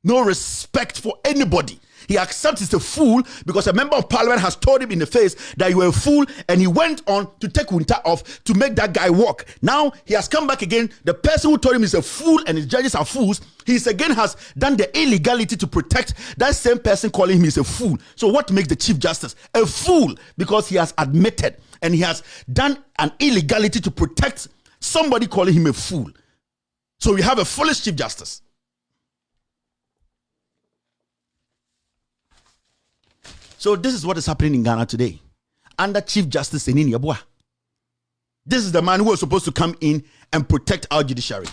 No respect for anybody. He accepts he's a fool because a member of parliament has told him in the face that you were a fool, and he went on to take winter off to make that guy walk. Now he has come back again. The person who told him he's a fool and his judges are fools, he's again has done the illegality to protect that same person calling him a fool. So what makes the Chief Justice a fool? Because he has admitted and he has done an illegality to protect somebody calling him a fool. So we have a foolish Chief Justice. So this is what is happening in Ghana today. Under Chief Justice Enini Yabua. This is the man who was supposed to come in and protect our judiciary.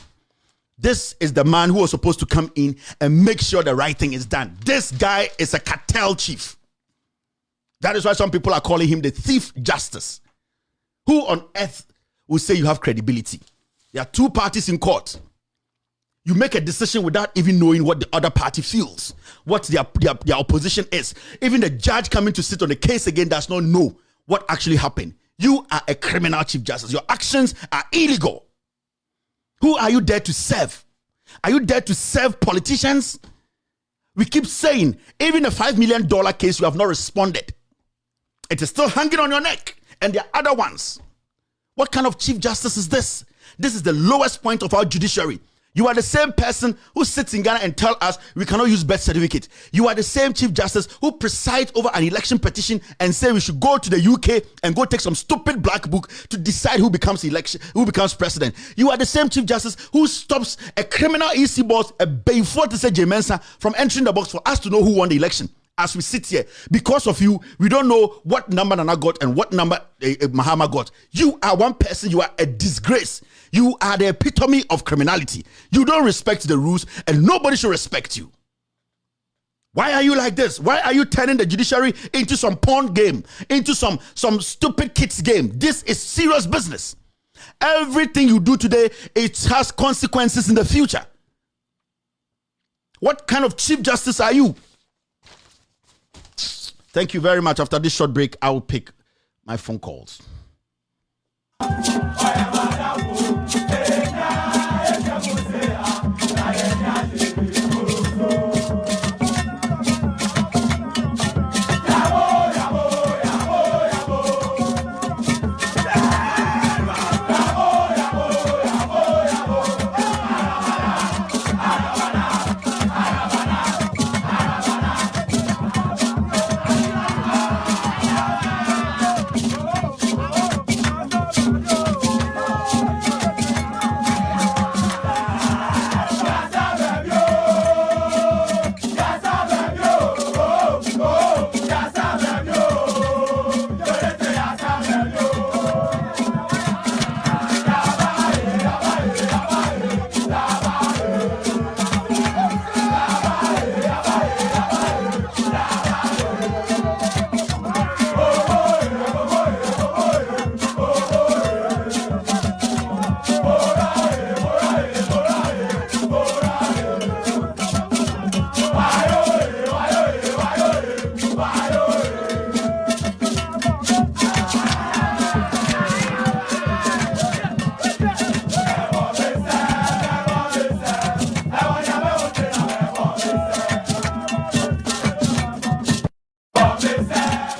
This is the man who was supposed to come in and make sure the right thing is done. This guy is a cartel chief. That is why some people are calling him the thief justice. Who on earth will say you have credibility? There are two parties in court. You make a decision without even knowing what the other party feels, what their opposition is. Even the judge coming to sit on the case again does not know what actually happened. You are a criminal Chief Justice. Your actions are illegal. Who are you there to serve? Are you there to serve politicians? We keep saying, even the $5 million case, you have not responded. It is still hanging on your neck. And there are other ones. What kind of Chief Justice is this? This is the lowest point of our judiciary. You are the same person who sits in Ghana and tell us we cannot use birth certificate. You are the same Chief Justice who presides over an election petition and say we should go to the UK and go take some stupid black book to decide who becomes president. You are the same Chief Justice who stops a criminal EC boss, a Bayfort to say Jemensa, from entering the box for us to know who won the election. As we sit here, because of you, we don't know what number Nana got and what number Mahama got. You are one person. You are a disgrace. You are the epitome of criminality. You don't respect the rules, and nobody should respect you. Why are you like this? Why are you turning the judiciary into some porn game, into some stupid kids game? This is serious business. Everything you do today, it has consequences in the future. What kind of Chief Justice are you? Thank you very much. After this short break, I will pick my phone calls.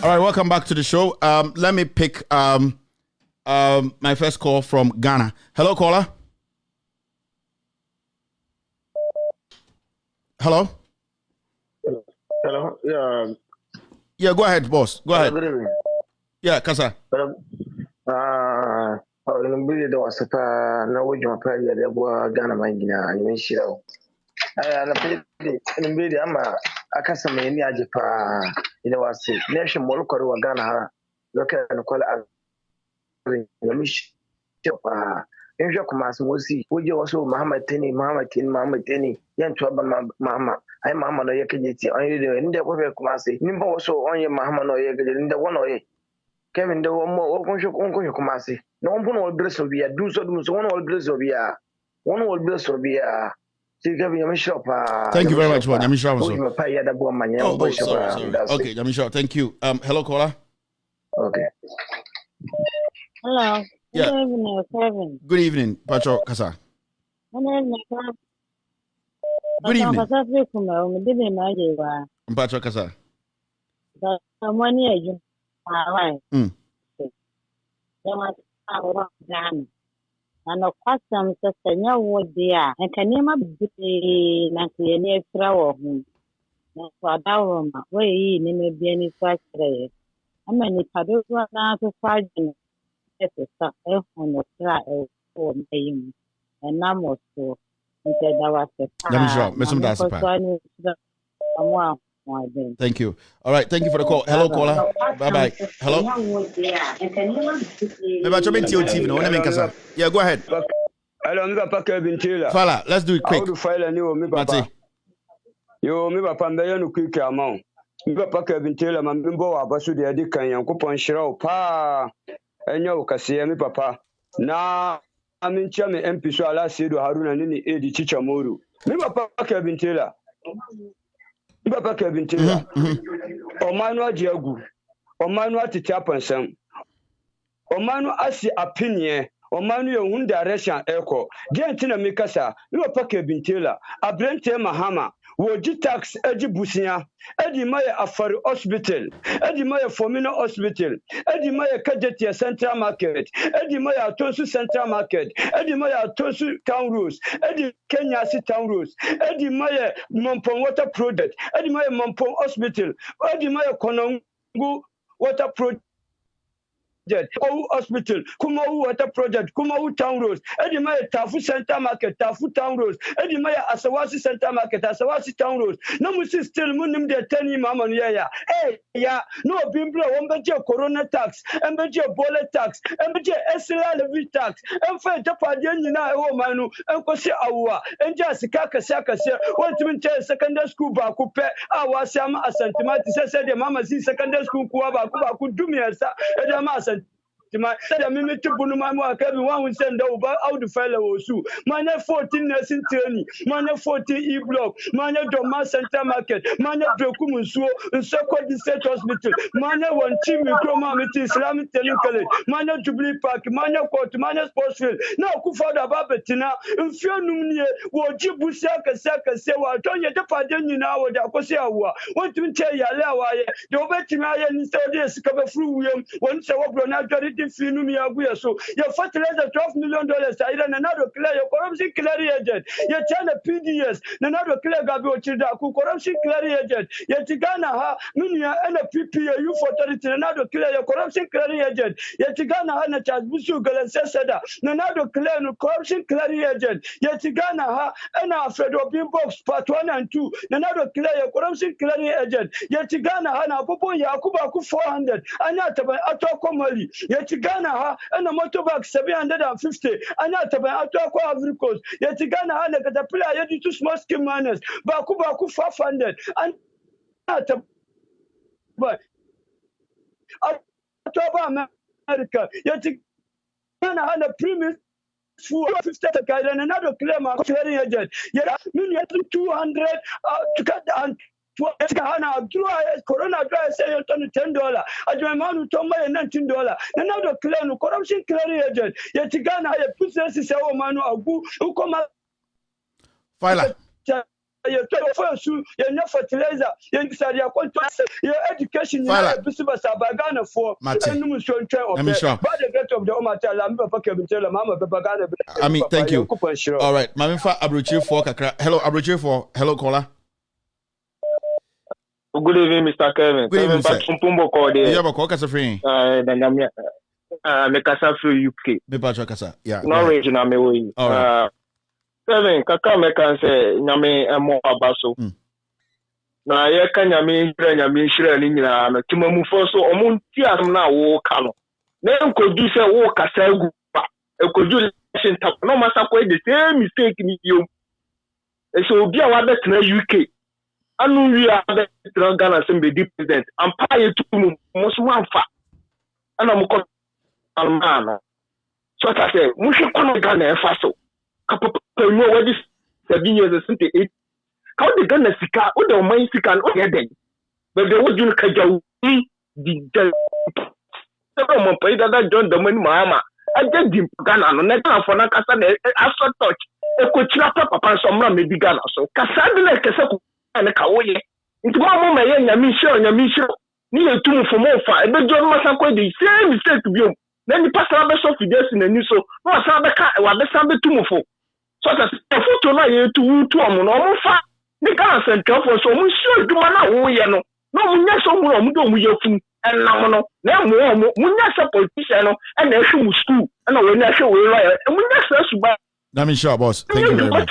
All right, welcome back to the show. Let me pick my first call from Ghana. Hello, caller. Hello. Hello. Yeah, go ahead, boss. Go ahead. Good evening. Yeah, Kasa. Really don't want to know what you're paying. They were Ghana, my Gina. You mean show. I'm a customer in Agyapong'S. You know, I say, Nation Moloko, Ghana, look at the call of the mission. In Jokumas, Mosi, would you also Muhammad Tini, young trouble, Mamma. I'm Mamma no Yakiti, only the end of Kumasi. Nimbo also on your Mamma no Yakit in the one way. Kevin, the one more Uncle Kumasi. No one will bless of you, do so, one will bless of you. One will bless of you. Thank you very much, Yamisha. Okay, Yamisha, thank you. Hello, caller. Okay. Hello. Yeah. Good evening, Kevin. Good evening, Pacho Kasa. Good evening. Pacho Kasa. And of custom Sanya would be and can never be like the near throw home. For Dawroma, where he may be any factory. I mean, if I do not now to fight on the track for me, and now more so. Instead, I was Thank you. All right, thank you for the call. Hello, caller. Bye-bye. Hello. Yeah, go ahead. Hello, Papa Kevin Fala, let's do it quick. How to file a new Papa? You me Papa Mbayan quick amount. Papa Kevin Taylor, my member of Basu de Adikan and Coupon Shiro Pa and yo Cassia, me Papa. Now I'm in Chame MP so I said to Haruna and any Eddie Chicha Moru. Me Papa Kevin Taylor. Papa Kevin Taylor. Omanu Diagu. Omanu Titiapansam. Omanu Asi opinion. Omanu Yun direction echo. Gentina Mikasa. You Papa Kevin Taylor. Abrente Mahama. Woji tax Edi Busia. Edi Maya Afari Hospital. Edi Maya Fomino Hospital. Edi Maya Kajetia Central Market. Edi Maya Tosu Central Market. Edi Maya Tosu Town Rules. Edi Kenya City Town Rules. Edi Maya Mompong Water Project. Edi Maya Mompong Hospital. Edi Maya Konongu Water Project. Kumawu Hospital, Kumawu Water Project, Kumawu Town Roads, Edimaya Tafu Center Market, Tafu Town Roads, Edimaya Asawasi Center Market, Asawasi Town Roads. No musi still munim de 10 mama ya. Hey ya, no bimblo ombeje corona tax, embeje bole tax, embeje esila levy tax, emfe tapade nyina e manu, enkosi awwa, enje asika kase, want to secondary school ba ku pe, awasiama asantimati se de mama si secondary school ku ba ku dumi esa, edama tima said me me to bunu ma mo aka bi one send over out the file osu manya 14 nursing training manya 14 e block manya Doma Center Market manya Brekum nsuo nsoko district hospital manya one team Kroma Miti Islamic Training College manya Jubilee Park manya court manya sports field na okufa da babetina mfio numnie wo jibusia kase wa tonye de pade nyina wo da kosi awo wontum che yale awaye de obetimi aye ni se de sika be furu wiem won se wo bro na dori de fi numi agu yeso ye fertilizer $12 million aida na do clear your corruption clear agent ye chana PDS na do clear gabi o chida ku corruption clear agent ye tigana ha minia NPP youth authority na do clear your corruption clear agent ye tigana ha na charge busu galense seda na do clear no corruption clear agent ye tigana ha na Fredo Bimbox part 1 and 2 na do clear your corruption clear agent ye tigana ha na popo Yakuba ku 400 anya taban atoko mali ye tigana ha na motorbike 750 anya taban atoko Ivory Coast ye tigana ha na caterpillar ye two small scheme miners ba ku 500 anya taban atoko America ye tigana ha na premium for 50 and another claim clearing agent. Yeah, 200 to cut and Corona dry say $10. As my man who told me $19. Another claim corruption clearing agent. Yet Ghana a business is our man who come out. Fila. Your fertilizer, your education, your business Bagana for I mean, thank you. All right, Maminfa Abruchi for Kakra. Hello, Abruchi for hello, caller. Good evening, Mr. Kevin. Good evening, sir. You have a call, Kasa Free. Me Kasa Free UK. Me Pacho Kasa. Yeah. No regional me way. All right. Kevin, kaka me kan say nyame emo abaso. Na ye kan nyame nhira ni nyina na timamufo so omunti asem na wo ka no. Na enkodu say wo kasa egu pa. Enkodu shin tap no masa ko the same mistake ni yo. E so obi a wa betena UK. Anu wi a betena Ghana sem be president. Ampa ye tumu mo so amfa. Ana mo ko almana. So ta say mo hwe kono Ghana e fa so. You know what this 7 years since 8. How they gonna sika? What the money sika? What they done? But they would do kajaw. The several pay that John the money mama. I just didn't Ghana no net for na kasa na after touch. E ko chira papa somra me bi Ghana so. Kasa bi na kasa ko na ka woye. Nti mo ma ye nyami show. Ni e tumu for mo fa. E be John masa ko the same mistake bi o. Na ni pastor be so fides na ni so. No asa be ka wa be san be tumu for. So that the photo na ye to omo no omo fa ni kan central for so omo sure duma na wo ye no no munya so mu omo do mu ye fun enam no na mo munya so politician no e na ehwe mu school e na we na ehwe we lawyer munya so suba na me sure boss thank you very much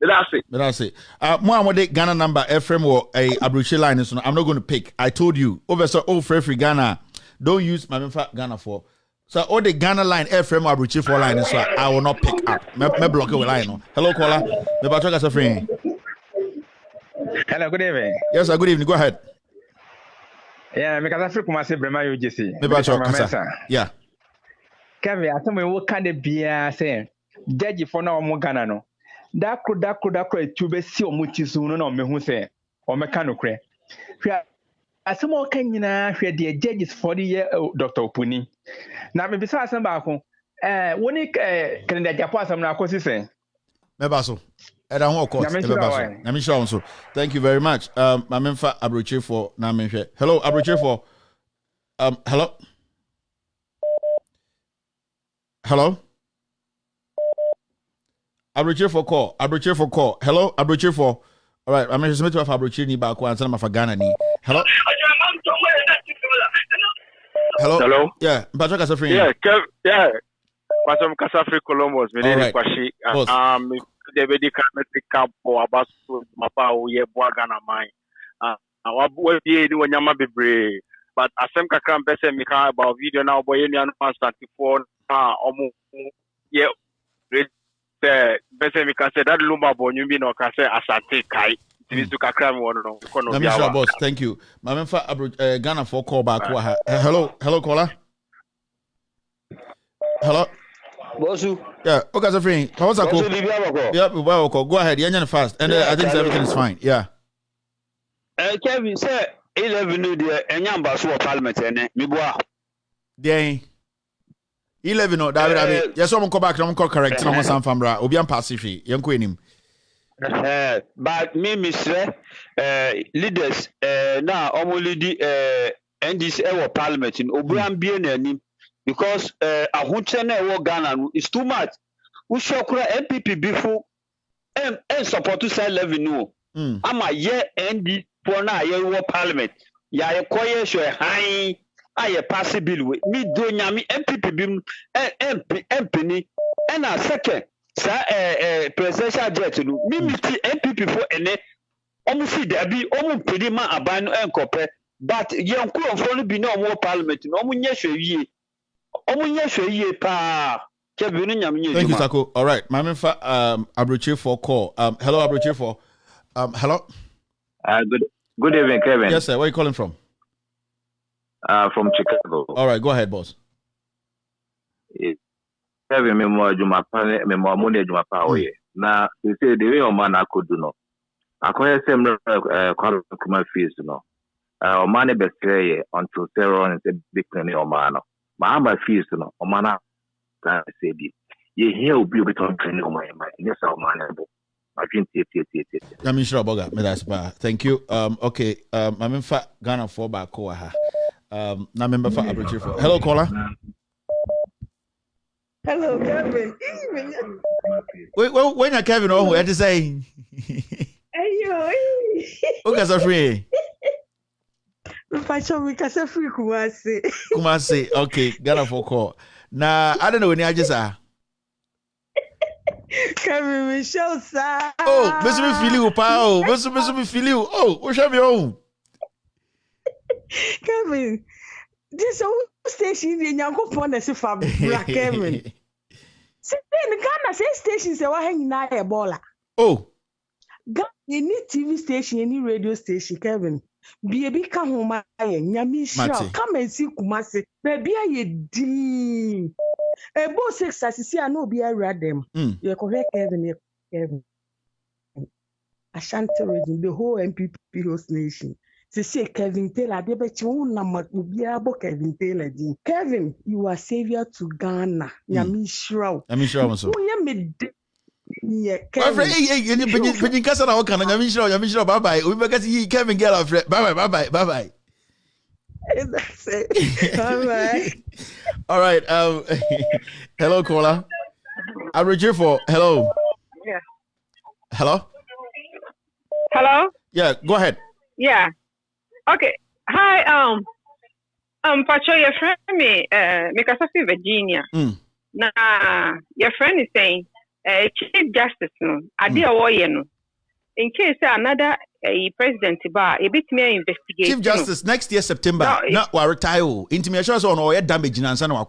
that's it mo amode Ghana number FM or a Abruchi line so I'm not going to pick. I told you over so free Ghana don't use my Ghana for. So all the Ghana line FM Abruchi for line so I will not pick up. Me block your line no. Hello caller. Me ba talk as a friend. Hello, good evening. Yes, sir, good evening. Go ahead. Yeah, me kasa free kuma se brema UGC. Me ba talk kasa. Yeah. Kevin, atamo wo kan de bia say judge for na omo Ghana no. Dakro etube si omo ti so no na me hu say o me kan no kre. Hwa asemo kan nyina hwe de judges for the year Dr. Opuni. Na me bisa asem ba ko woni Canada Japan asem na akosi sen. Me ba so. Eda ho of course. Na me sure so. Thank you very much. My memfa Abruchi for na me hwe. Hello Abruchi for hello. Hello. Abruchi for call. Hello Abruchi for. All right, I'm just to have Abruchi ni ba ko answer ma fa Ghana ni. Hello. Hello. Yeah, Patrick Kasafri. Yeah. Kwasam Kasafri Columbus. Me dey kwashi. The medical camp for about mapa o ye boa Ghana mine. Awabu die ni wanyama bebre. But asem kakra mpese mi ka about video na oboye ni anu 134 na omo ye mpese mi ka say that lumba bonyu bi no ka say asante kai. Mr. Kakram one Mr. Boss, thank you. Mamemfa Ghana for call back. Hello, caller. Hello. Bosu. Yeah, okay, so free. How's that go? Yeah, go ahead. You're fast. And I think everything is fine. Yeah. Kevin say 11 no dey enyamba so parliament ene meboa. Dey 11 no David yes I'm come back I'm correct no some famra obi am pass fi yenko enim. But me Mr. Leaders now omolidi NDC e parliament in obian bie na anim because ahunche na e Ghana is too much. We shokura MPP before and support to say 11 no. Ama ye NDC for na ye parliament. Ya ye koye show high aye pass bill we me do nyame MPP bim MP ni and a second sa presidential jet no me meet MPP for ene omusi dabi omu pedi ma aban no enkope but ye nkurofo no bi na omo parliament no omu nya hwe pa kebi no nyame nya. Thank you Sako. All right my memfa Abroche for call. Hello Abroche for hello. Good evening, Kevin. Yes, sir. Where are you calling from? From Chicago. All right, go ahead, boss. Kevin, me mo money Jumapa oye. Na you say the way o man akodu no. Akoye sem kwalukuma fees no. O man be stay until zero and say big money o man no. Ma amba fees no. O man can say bi. Ye here obi obeton training o man. Yes, o man ebo. Thank you. Okay. I'm in fact Ghana for back over. Na member for Abrochi for. Hello, caller. Hello, Kevin. Wait, when you Kevin, oh, what to say? Ayo. Okay, so free. Kumasi. Okay, Ghana for call. Nah, I don't know when I just are. Kevin, we show sir. Oh, Mr. Me feel you, pal. Mr. Me feel you. Oh, what's your own? Kevin, this old station in Yankopon is a fabric, Kevin. See, in Ghana, say stations are hanging na Ebola. Oh, Ghana, any TV station, any radio station, Kevin. Be a big come home, Yamisha. Come and see Kumasi. Baby, I did. A boss sex, as you see, I know be I read them. You're correct, Kevin. Ashanti region, the whole MPP host nation. They say Kevin Taylor, they bet you number to be about Kevin Taylor. Kevin, you are savior to Ghana. Yamisha. Yamisha, yeah, Kevin. When you cast out Yamisha, bye bye. We because he Kevin get off. Bye. That's it. All right. All right. Hello, caller. I'm Richard for hello. Yeah. Hello. Hello. Yeah. Go ahead. Yeah. Okay. Hi. Pacho, your friend me. Because of Virginia. Nah, your friend is saying, Chief Justice no. Adi awoye no. In case another president ba a bit more investigate. Chief Justice next year September. Not wa retire. Intimation on or damage in answer no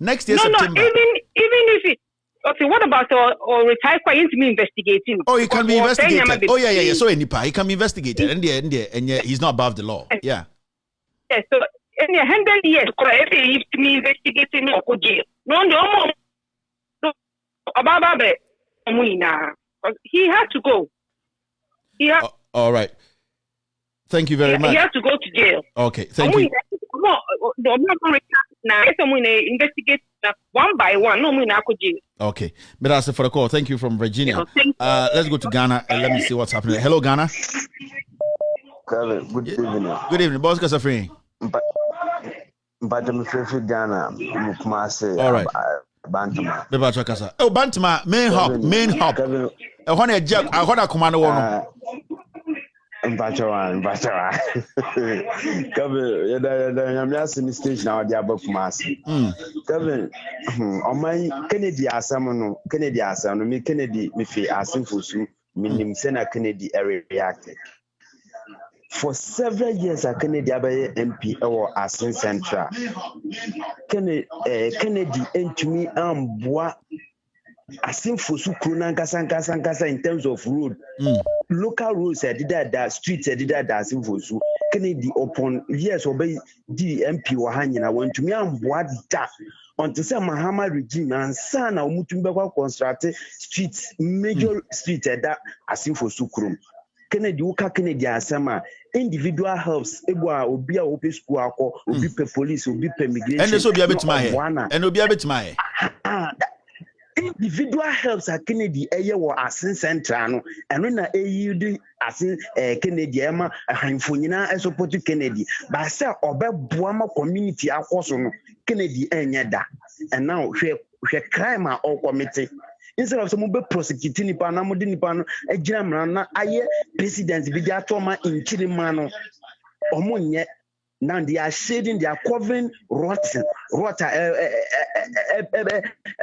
next year September. No, even if it. Okay, what about or retire quite into investigating? Oh, he can be investigated. Oh yeah. So he can be investigated, and he's not above the law. Yeah. Yes. So in 100 years, if me investigating no jail. No. About he had to go. All right. Thank you very much. He has to go to jail. Okay, thank you. Investigate one by one. Okay, but that's it for the call. Thank you from Virginia. Let's go to Ghana and let me see what's happening. Hello, Ghana. Good evening. Good evening, boss. Kasafri. But I'm free Ghana. All right. Bantama. Oh, Bantama, main hub. I want a job. I want a command one. Mbachawa. Kevin, I'm asking station now. They are both massive. Kevin, on my Kennedy Asam, me Kennedy, me fee asking for you, meaning Sena Kennedy area reacted. For several years, a Kennedy MP or Asin Central. Kennedy and to me, bois asimfo su kuro nankasa in terms of road. Local roads that streets that asimfo su Kennedy upon years obey the MP wa hanyina want to me amboa da until say Mahama regime and sana umutumbe construct streets major streets that asimfo su kuro Kennedy uka Kennedy asema individual helps ebwa obi a open school akọ obi pe police obi pe immigration and so be a bit my and obi a bit my individual helps at Kennedy eye wo asin central no eno na eyidi asin Kennedy ema ahanfo nyina support Kennedy ba say obeboa ma community akoso no Kennedy enye da and now hwe crime a all committee instead of some be prosecuting nipa na mo di nipa no agira mra na aye president bi dia toma in Chirima no omonye. Now they are shading, they are covering rotten,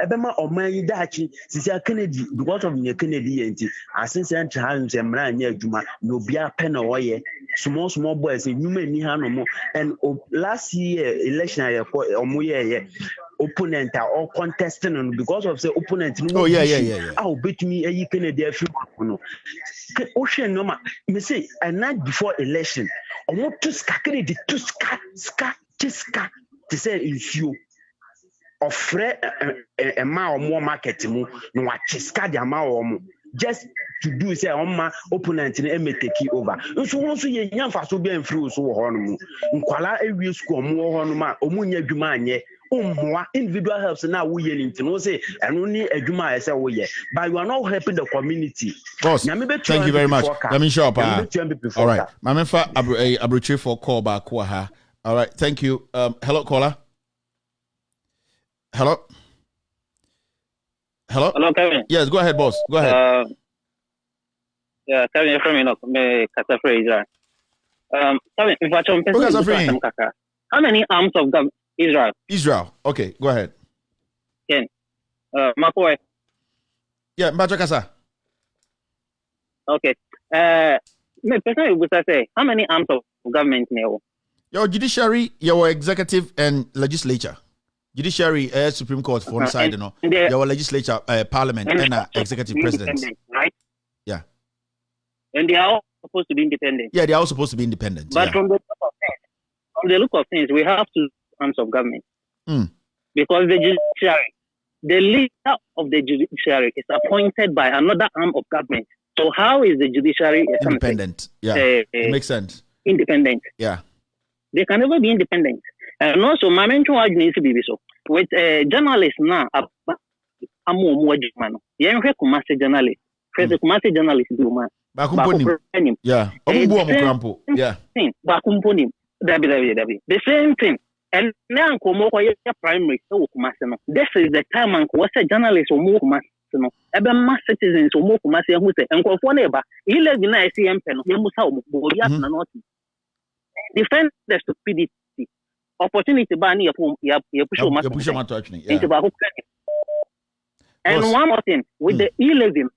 ebema oman dachi. Sisi Kennedy because of the Kennedy enti. Asinse nchahanse mra nye adwuma no bia pen oye. Small boys nyuma ni ha no mo. And last year election omoye opponent are all contesting because of the opponent. Oh yeah. I'll bet me a Kennedy a few no. Ocean no ma. Me say a night before election. Omo to Kennedy to ska to say is you. Ofre a ma more market mu no wa chiska dia ma omo just to do say on opponent na e take over nso ye nyamfa so be amfiri so wo ho no mu nkwala ewie school mo ho no ma omunya adwuma anye ummoa individual helps na wo ye nti no say eno ni adwuma ese wo ye but you are not helping the community. Boss, thank you very much. Let me show up. All right, Mamenfa abroche for call back ha. All right, thank you. Hello caller. Hello, Kevin. Yes, go ahead, boss. Go ahead. Yeah, Kevin, you're from me, Israel. Kevin, if I how many arms of government? Israel. Okay, go ahead. Ken, my boy. Yeah, Mbachakasa. Okay. Me personally would say how many arms of government now? Your judiciary, your executive and legislature. Judiciary, Supreme Court for one side, your legislature, parliament, and executive president. Right? Yeah. And they are all supposed to be independent. Yeah, they are all supposed to be independent. But from the look of things, we have two arms of government. Because the judiciary, the leader of the judiciary is appointed by another arm of government. So how is the judiciary independent? Yeah, it makes sense. Independent. Yeah. They can never be independent. And also, my mentor needs to be so. With journalists now, I'm more German. You know, Kumasi journalist. First, Kumasi journalist do man. Bakumponim. Yeah. Yeah. Bakumponim. The same thing. And now, primary. This is the time and what's a journalist or more Kumasi. Ebe mass citizens or more Kumasi who say, and for neighbor, he lives in ICM pen, Yamusa, defend the stupidity. Opportunity bani ya push my touching. And one more thing with the 11,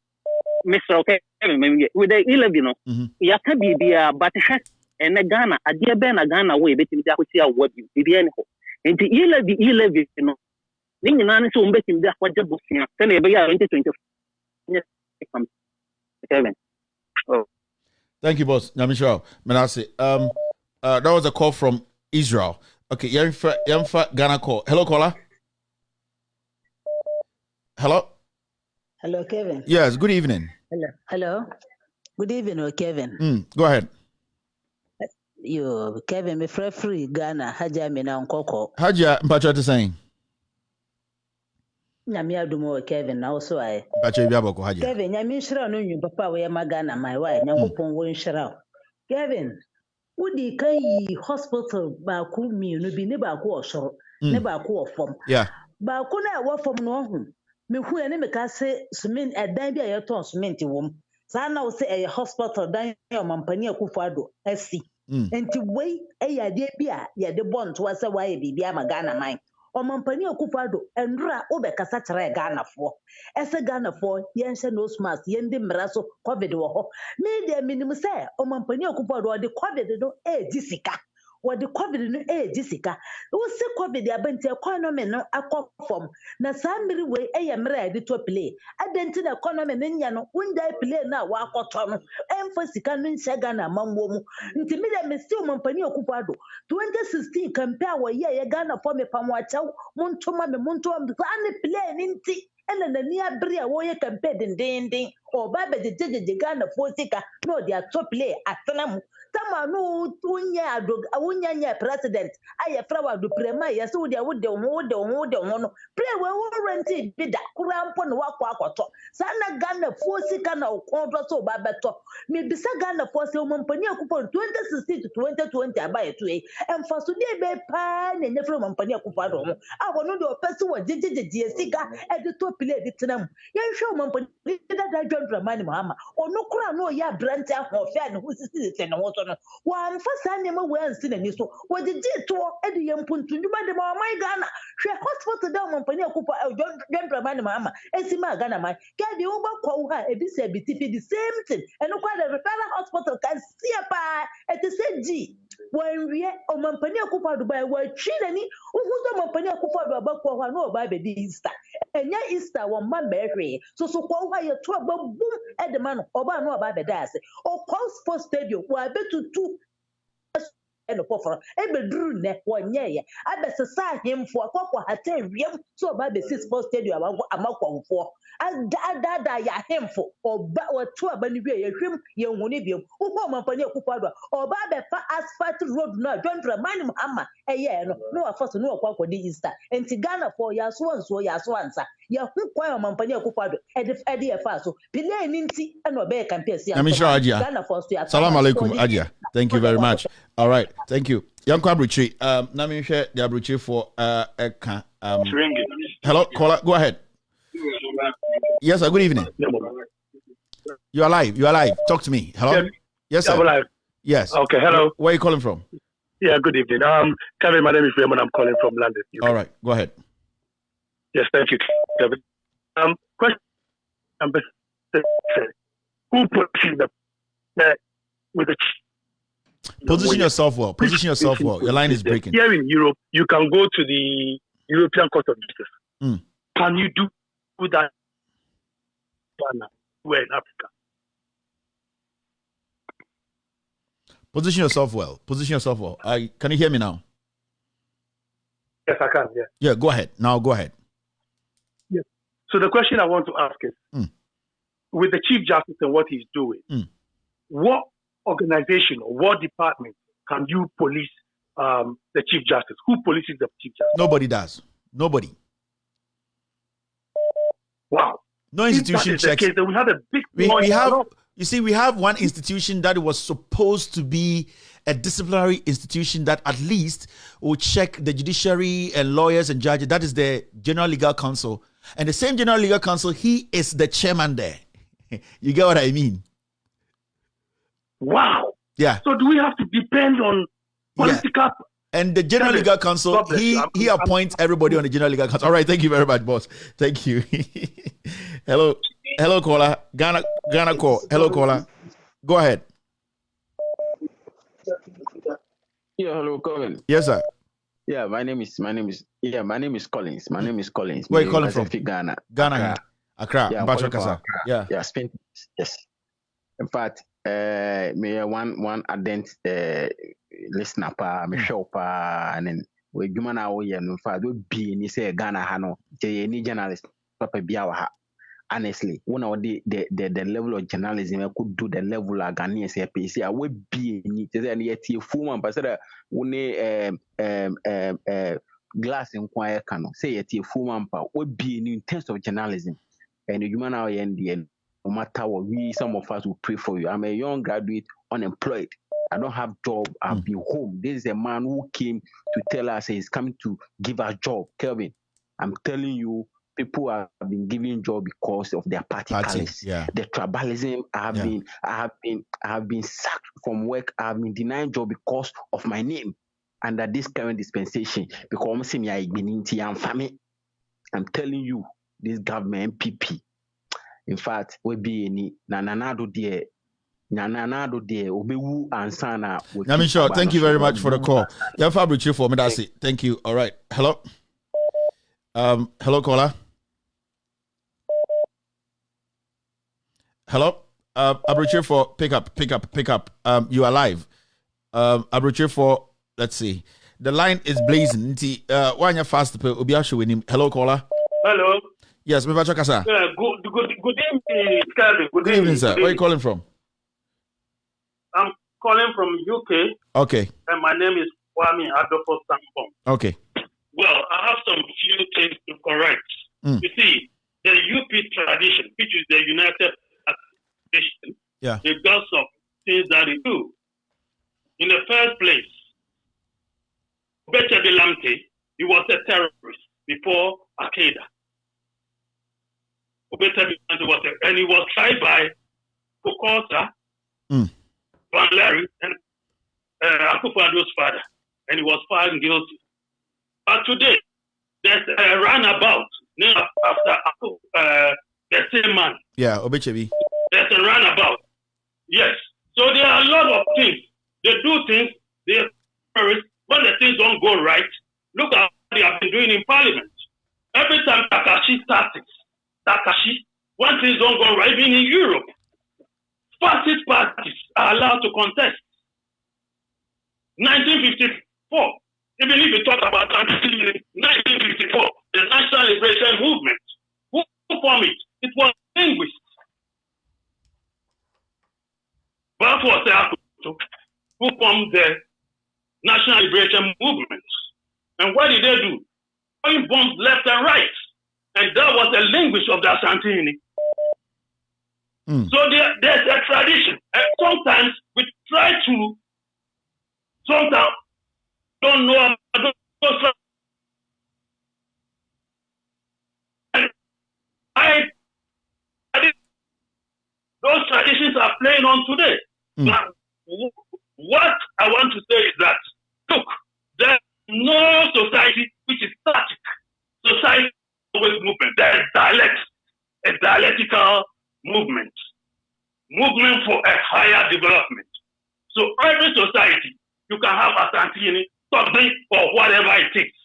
Mr. Okay, with the 11, ya can be but and Ghana, a dear Ben, a Ghana way, betting that we see a word you, the and the 11, Ning Nan so betting that what the book, send a 2020. Oh. Thank you, boss. Namisha, Manasi. That was a call from Israel. Okay, Yamfa Ghana call. Hello, caller. Hello. Hello, Kevin. Yes. Good evening. Hello. Good evening, Kevin. Go ahead. You, Kevin, me free Ghana. Haja me na nkoko. Haja, mpacho te saying. Nyami adumo Kevin na also I. Mpacho ibi aboko Haja. Kevin, nyami nshira no nyu papa we ma Ghana my wife. Nyankopon wo nshira. Kevin. Wodi kan yi hospital ba ku mienu bi ne ba ku osoro ne ba ku ofom ba ku na wo fom no ho me hu ene me ka se cement edan bi a yeton cement wom sa na wo se e hospital dan o mampani akufado asi enti wei e yade bi a yade bond wa se wa ye bibia magana man o mampani akufado endura obekasa kire Ghana fo ese Ghana fo yenhye nose mask yende mraso covid wo ho me de minim se o mampani akufado de covid do disika what the COVID no Jessica. Who say COVID abenti economy no akọ form. Na saa mmiri we mere de to play. Adenti na economy nya no unda play na wa akọtọ no. Emfa sika no nhyɛ Ghana mamwo mu. Nti me de me still mampani okupado. 2016 compare wo ye Ghana for me pamo achaw. Montoma me montoma me play ninti. Ena na ni abere a wo ye campaign dindindin. Oba be de Ghana for sika no dia top play atena mu. Tama no unya president aye frawa do prema ya so dia wo de no play we wo rent bida kura mpo no wakọ akọtọ sa na Ghana for sika na okodo so ba beto me bisa Ghana for se mo mpani akupọ 2016 to 2020 abaye to e emfaso de be pa na nyefro mo mpani akupọ do mo abo no de opese wo jejeje sika e de to play de tenam yen hwe mo mpani da John Dramani Mahama onu kura no ya brant ahofe a ne ho sisi se ne ho so no wa mfasa ne ma we ansi na ni so wo jeje to e de yempuntu nduma de ma mai Ghana hwe hospital da mo mpani akupọ John Dramani Mahama esi ma Ghana mai ka de wo ba kwa ha e bi se bi tifi the same thing eno kwa the referral hospital can see pa e te se ji when we o mampani akupọ Dubai wa twi nani uhu do mampani akupọ do ba kwa no ba be di Easter enya Easter wo ma behwe so kwa ye to ba bum e de ma no oba no ba be da ase o call sports stadium wa betutu eno poforo e be duru ne wonye ye abesesa hemfo akokwa hata wiem so ba be sports stadium amakwonfo ada ya hemfo oba watu abani wie ye hwem ye huni biem ukọ mampani akupado oba be fa asphalt road no John Dramani Mahama eye no afaso no akwa di Easter enti Ghana for ya so ansa ya hu kwa mampani akupado ede ye fa so pile ni nti eno be campaign si Ghana for so ya Salam alaikum Agia. Thank you very much. All right, thank you. Yanko Abruchi, na me share the Abruchi for hello, caller, go ahead. Yes, sir, good evening. You are live. Talk to me. Hello? Yes, sir. Live. Yes. Okay, hello. Where are you calling from? Yeah, good evening. Kevin, my name is Raymond. I'm calling from London. UK. All right, go ahead. Yes, thank you, Kevin. Question number 6. Who put the with the Position yourself well. Your line is breaking. Here in Europe, you can go to the European Court of Justice. Can you do that where in Africa? Position yourself well. Can you hear me now? Yes, I can. Yeah. Yeah, go ahead. Now go ahead. Yes. So the question I want to ask is, with the Chief Justice and what he's doing, what organization or what department can you police the Chief Justice? Who polices the Chief Justice? Nobody does. Nobody. Wow. No institution checks. Case, then we have a big we have one institution that was supposed to be a disciplinary institution that at least will check the judiciary and lawyers and judges. That is the General Legal Council. And the same General Legal Council, he is the chairman there. You get what I mean? Wow. Yeah. So do we have to depend on political? Yeah. And the General Legal Council, he appoints everybody on the General Legal Council. All right, thank you very much, boss. Thank you. Hello, caller. Ghana call. Hello, caller. Go ahead. Yeah, hello, Colin. Yes, sir. Yeah, my name is Collins. Where are you calling from? Ghana. Accra. Yeah, Yeah. Spain. Yes. In fact, me one adent listener pa me show pa and we juma na wo ye no fa do bi ni say Ghana ha no je ni journalist papa bia wa ha. Honestly, when I the level of journalism I could do the level of Ghanaian say PC I would be ni say any tie fu man pa say one glass in kwaya kano say tie fu man pa would be in terms of journalism and you man end no matter what some of us will pray for you. I'm a young graduate, unemployed. I don't have job. I'll be home. This is a man who came to tell us he's coming to give us job. Kelvin, I'm telling you, people have been given job because of their party colors. Yeah. The tribalism. I have been sacked from work. I have been denied job because of my name under this current dispensation. Because I'm telling you, this government MPP. In fact, we be any nanado dear Nyananado de Obewu and Sana. I'm sure. Thank you very much for the call. Yeah, Fabrice for me. That's it. Thank you. All right. Hello. Hello, caller. Hello. Abriche for pick up. You are live. Abriche for let's see. The line is blazing. Why you fast? Hello, caller. Hello. Yes, Mr. Chakasa. Good evening, Calvin. Good evening, sir. Where are you calling from? I'm calling from UK. Okay. And my name is Kwame Adolfo Sampong. Okay. Well, I have some few things to correct. You see, the UP tradition, which is the United Tradition, it does some things that it do. In the first place, Beche Lamte, he was a terrorist before Al-Qaeda. And he was tried by Kokosa, Van Larry, and Akufo-Addo's father, and he was found guilty. But today, there's a runabout named after the same man. Yeah, Obechebi. There's a runabout. Yes. So there are a lot of things. They do things, they're terrorists. When the things don't go right, look at what they have been doing in Parliament. Every time Takashi starts, when things don't go right, even in Europe, fascist parties are allowed to contest. 1954, even if you talk about 1954, the National Liberation Movement, who formed it? It was linguists. Who formed the National Liberation Movement. And what did they do? Throwing bombs left and right. And that was the language of the Asantini. So there's a tradition. And sometimes we try to, sometimes don't know about those traditions are playing on today. Now, what I want to say is that, look, there's no society which is static. Society is always movement. There is a dialectical movement for a higher development. So every society, you can have a Santini, something or whatever it takes.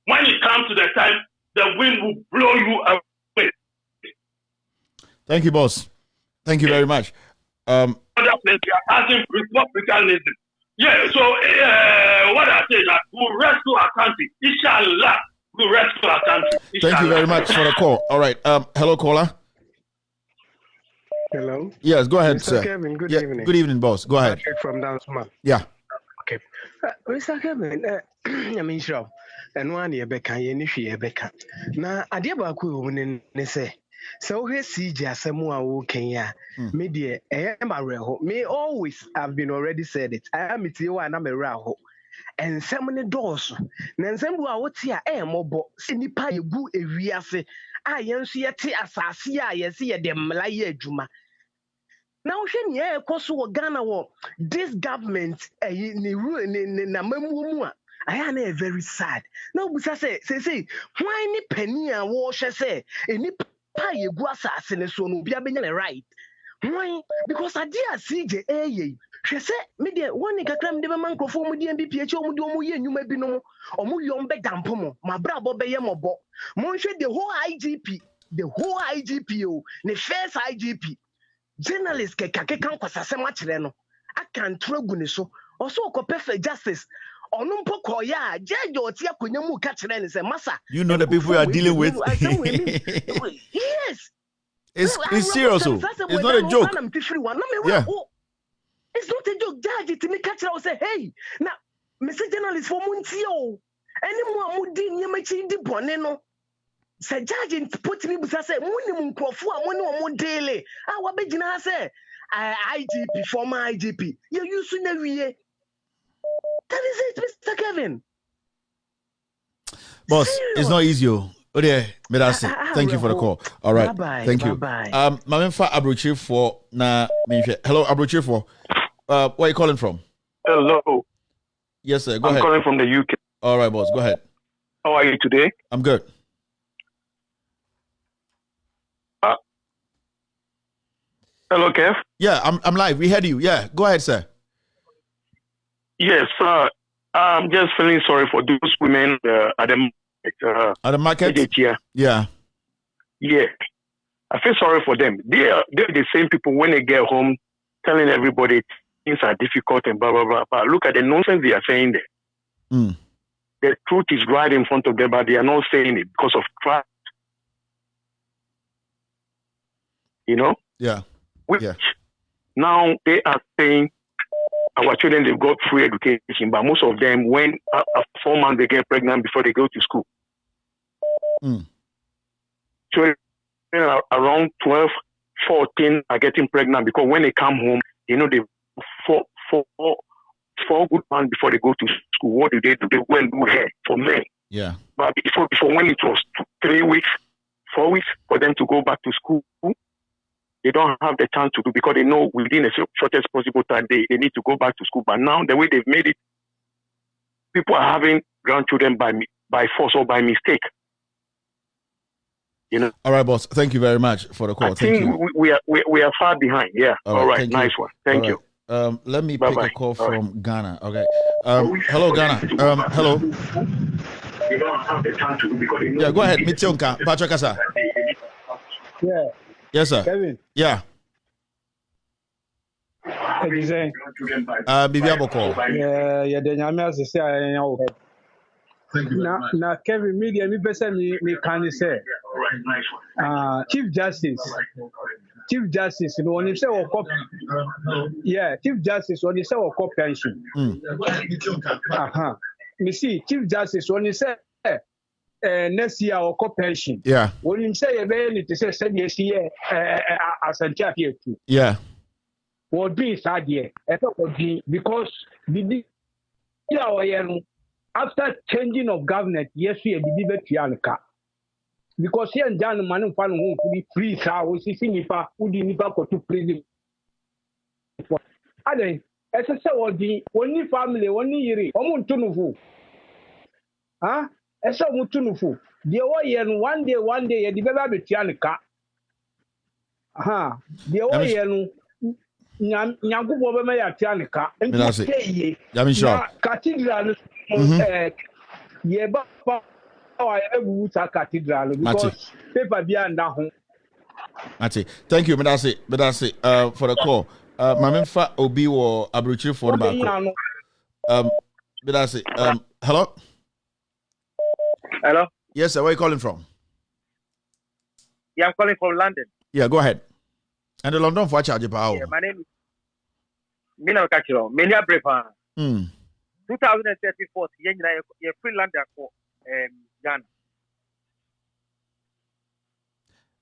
When it comes to the time, the wind will blow you away. Thank you, boss. Thank you very much. Other places are asking republicanism. Yeah, so what I say that we'll rescue our country. Inshallah, we'll rescue our country. Inshallah. Thank you very much for the call. All right. Hello, caller. Hello. Yes, go ahead, Mr. sir. Kevin, good evening. Good evening, boss. Go ahead. Patrick from Dansuma. Yeah. Okay. Mr. Kevin, I mean, sure. And one year back, I initiate Becca. Now, I did about who ne say. So he see just someone Kenya. Media, I am a real. Me always have been already said it. I am it you and I'm a real. And so many doors. Then some who are what here, I am more sinipa you go a reasse. I am see a tea assasia, I see a dem laye juma. Now, when you are Ghana, this government, I am very sad. No, but say, why any penny and wash, say, any pie go assassin, so no be a right. Why? Because I dear CJ, she said, media one nigga cram the man for me, MPH, you may be no, or more young bed dampomo, my brother Bayamo, Monsieur, the whole IGP, the first IGP. Journalists can kwasa much reno. I can troguni so. Also, perfect justice. Onumpo koya, judge or tia kunyamu catch and say, Massa. You know the people you are dealing with. Yes. It's serious. It's not a joke. Yeah. It's not a joke. Judge it to me catch and say, hey, now, Mr. Journalist for Muntio. Anyone would deem you making the boneno. Sir Judge put me because I said, Munimum Crawford, one daily. I will be Gina say, IGP, former IGP. You used to never hear. That is it, Mr. Kevin. Boss, it's not easy. Oh, yeah, thank you for the call. All right. Bye-bye. Thank you. Mamenfa Abrochi for na hello Abrochi for where are you calling from? Hello. Yes, sir. Go ahead. I'm calling from the UK. All right, boss. Go ahead. How are you today? I'm good. Hello, Kev. Yeah, I'm live. We heard you. Yeah, go ahead, sir. Yes, I'm just feeling sorry for those women at the market. At the market? Yeah. Yeah. I feel sorry for them. They're the same people when they get home telling everybody things are difficult and blah, blah, blah. But look at the nonsense they are saying there. Mm. The truth is right in front of them, but they are not saying it because of trust. You know? Yeah. Which now they are saying our children, they've got free education, but most of them, when after 4 months, they get pregnant before they go to school. Mm. Children around 12, 14 are getting pregnant because when they come home, you know, they four good months before they go to school. What do? They go and do hair for men. Yeah. But before when it was 3 weeks, 4 weeks for them to go back to school, they don't have the chance to do because they know within the shortest possible time they need to go back to school. But now the way they've made it, people are having grandchildren by force or by mistake. You know. All right, boss. Thank you very much for the call. Thank you. We are far behind. Yeah. All right. Nice one. Thank you. Let me pick a call from Ghana. Okay. Hello, Ghana. Hello. You don't have the chance to do because yeah, go ahead. Mitionka. Patrick Kasa. Yeah. Yes, sir. Kevin. Yeah. What you saying? Bibi Aboko. Yeah, the Nyame as say I know. Now, Kevin, media, me person, me can say. Chief Justice, you know, when you say what cop, yeah, Chief Justice, when you say what cop pension. You see, Chief Justice, when you say next year or cop pension. Yeah. When you say a man, it is said yes, here as a chap here too. Yeah. What be sad here? Because the after changing of government, yes, we delivered Tianka. Because here and Jan man fan who be free, so we see Nipa who did Nipa go to prison. And then, as I said, the only family, only year, Omuntunufu. Huh? As a Mutunufu. The way and one day, you develop a Tianka. The way and Nyangu Bobama Tianka. And you say, Cathedral, yeah, but. I have cathedral because paper behind that home. Mate, thank you, but that's it. For the call. My memfa Obi or Abruchi for the back. But that's it. Hello. Hello. Yes, sir. Where are you calling from? Yeah, I'm calling from London. Yeah, go ahead. And the London for Agyapong'S. Yeah, my name is Mina Kachiro. Mania Brepa. 2034. You're free London for Ghana.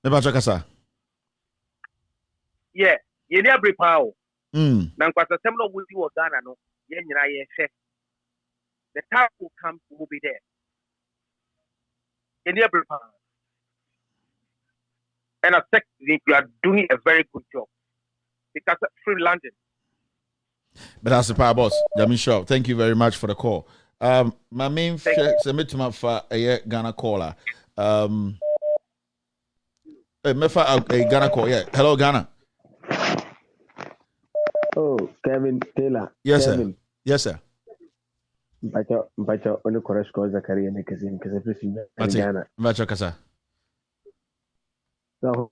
Never check us. Yeah, you never prepare. Nankwasa seminar will do Ghana no. The time will come, will be there. You never prepare. And I think you are doing a very good job because free London. But that's the power boss. Jamin Shaw. Thank you very much for the call. My main submit to my Ghana caller. Mefa a Ghana call. Yeah. Hello, Ghana. Oh, Kevin Taylor. Yes, Kevin. sir. Yes, sir. Mpacha onu correct cause Zakaria nekezi presi Ghana. Mpacha kasa. So,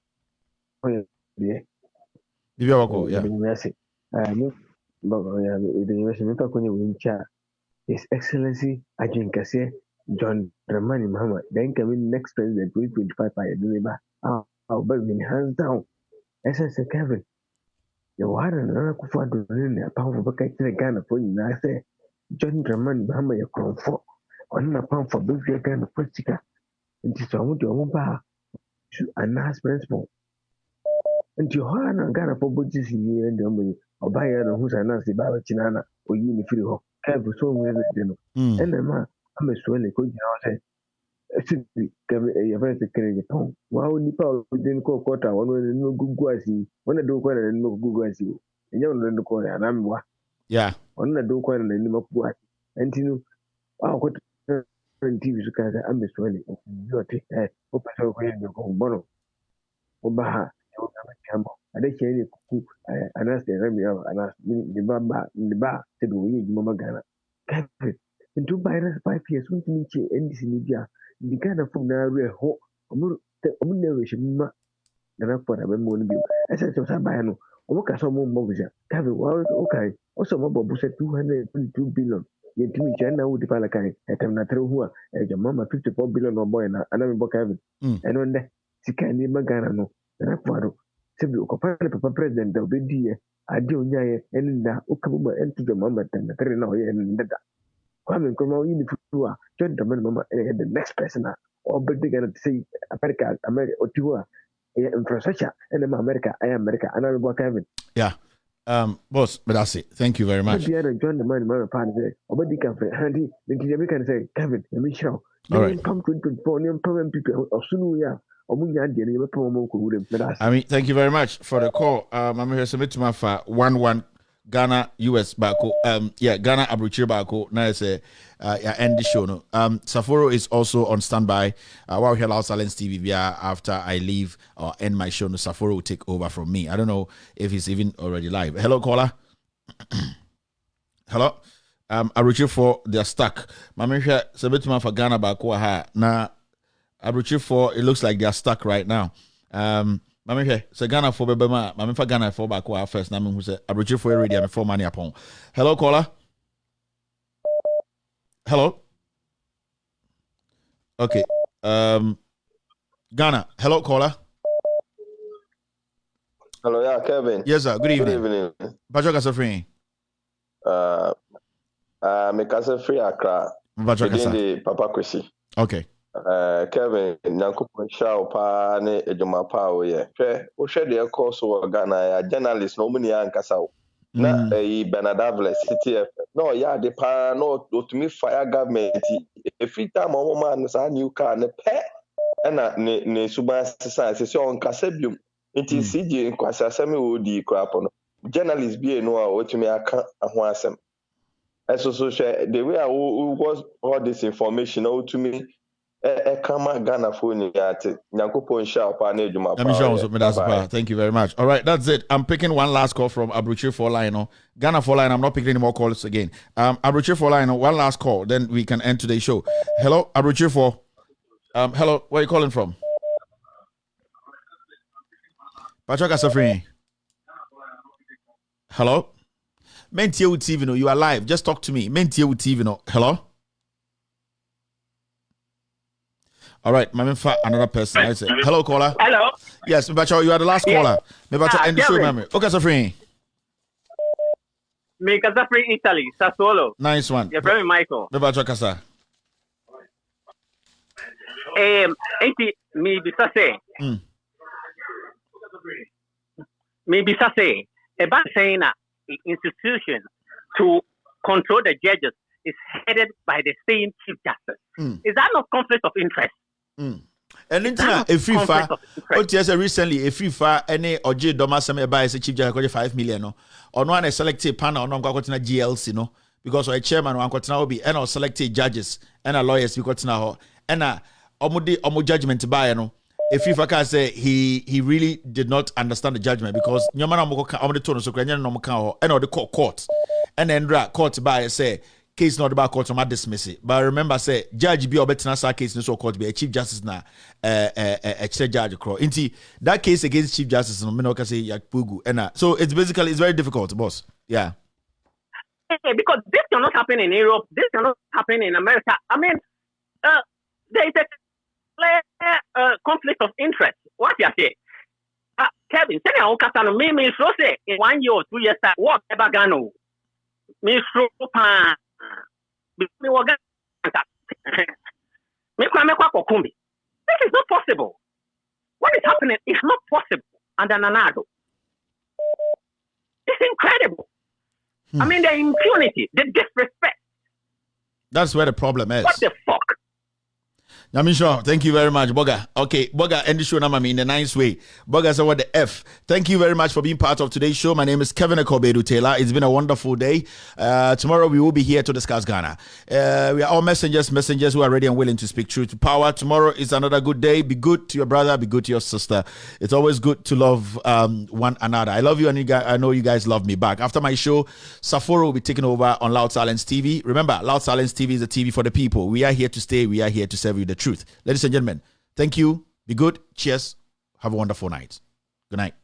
yeah. Bibi wako, yeah. His Excellency Agyapong'S John Dramani Mahama. Then coming next president 2025 I deliver. I'll be hands down. SSA Kevin. The water and Kufa doing a pound for Bakay Ghana for you. I say John Dramani Mahama ya comfort. On a pound for Buffy Ghana Politica. And it's a wood your bar. And nice principle. And you are Ghana for Budges here and the Obaya who's announced about Chinana or Unifree. Every so well, and the man, I'm a swelling coach. I said, a very secret tongue. Wow, Nipa didn't call quarter one when no good guasi, when I do quite a no good guasi. And you don't call it, and I'm what? Yeah. When I do quite a name of what? And you know, what TV I'm a swelling. You are taking a open bono. Obaha, I don't share any and I say, and I the bar to do we Mama Ghana. In 2 5 years, we can meet NDC media. The kind of phone now we're home. Omunation na for a memory. As I said, by no, Oka some more movies. Have it was okay. Also, Mobo said 222 billion. Yet to me, China would develop a kind at a natural who are your mama 54 billion or boy and another book having. And on that, she can't even Magana. And I follow. Simply occupy the Papa President of the dear. I do and now Okama and to the mama and the 3 now and that. Kwame Nkrumah in the future, John the mama and the next person or but they gonna say America or two infrastructure and America, and I will Kevin. Yeah. Boss, but that's it. Thank you very much. John the man, my partner, or they can handy, then you can say, Kevin, let me show. All right. Come to people or soon we are. I mean, thank you very much for the call. I'm here submit to my 1-1 Ghana US Bako. Ghana Abuchi Bako. Now it's end the show. No. Saforo is also on standby. While here Loud Silence TV after I leave or end my show, no, Saforo will take over from me. I don't know if he's even already live. Hello, caller. Hello. Abuchi for they're stuck. I'm here submit to my for Ghana Bako. Now Abuchi for it looks like they're stuck right now. Mami here, so Ghana for Bebema, Mami for Ghana for Bakwa first. Nami who said Abuchi for already and for money upon. Hello, caller. Hello. Okay. Ghana. Hello, caller. Hello, yeah, Kevin. Yes, sir. Good evening. Good evening. Bajo Kasafri. Me Kasafri Accra. Bajo Kasafri. Papa Kwesi. Okay. Kevin, Nyankopon Shao Pa ne Ejuma Pa Oye. O hwe de course wo Ghana ya journalist no muni ankasa wo. Na Benadavle City FM. No ya de pa no otumi fire government. Every time o man sa new car ne pe na ne suba sesa se on kasa biom. Nti CJ nkwasa asemi wo di krapo no. Journalist bi no a otumi aka ho asem. Eso so hwe the way I was all this information o to me Ghana phone Nyankopon Shao Pa ne Ejuma Pa. Thank you very much. All right, that's it. I'm picking one last call from Abuchi for line. Ghana for line. I'm not picking any more calls again. Abuchi for line. One last call, then we can end today's show. Hello, Abuchi for. Hello, where are you calling from? Pachoka Safri. Hello. Mentia TV. No, you are live. Just talk to me. Mentia TV. No, hello. All right, my for another person. I say, hello, caller. Hello. Yes, Mbacho, you are the last caller. Mbacho, end the show, ma'am. Okay, Safri. Me Kasafri, Italy, Sassuolo. Nice one. You're very Michael. Mbacho Kasa. Me bisa say. Me bisa say. About saying that institution to control the judges is headed by the same Chief Justice. Is that not conflict of interest? And then a free fire. What yes, recently a free fire any or J Domasam by Chief Justice 5 million or no one a selected panel or no got GLC no because a chairman one got now be and or selected judges and a lawyers we got now and a omo judgment by no. If you say he really did not understand the judgment because nyoma na the tone so kwanya no mo and or the court and then court by say case not about court ma dismiss it. But remember say judge be obetina sa case no so court be a chief justice na a judge crow. Inti that case against chief justice no me no can say yakpugu and so it's very difficult, boss. Yeah. Because this cannot happen in Europe, this cannot happen in America. I mean there is a clear conflict of interest. What you say? Kevin, tell me how can me so say in 1 year or 2 years time what ever gano me so pa me waga me kwa kokumbi. This is not possible. What is happening is not possible under Nanado. It's incredible. I mean the impunity, the disrespect. That's where the problem is. What the fuck? Yamin sure. Thank you very much, Boga. Okay, Boga, end the show now, in the nice way. Boga said what the F. Thank you very much for being part of today's show. My name is Kevin Akobedu Taylor. It's been a wonderful day. Tomorrow we will be here to discuss Ghana. We are all messengers who are ready and willing to speak truth to power. Tomorrow is another good day. Be good to your brother, be good to your sister. It's always good to love one another. I love you, and I know you guys love me back. After my show, Saforo will be taking over on Loud Silence TV. Remember, Loud Silence TV is a TV for the people. We are here to stay. We are here to serve you the truth. Ladies and gentlemen, thank you. Be good. Cheers. Have a wonderful night. Good night.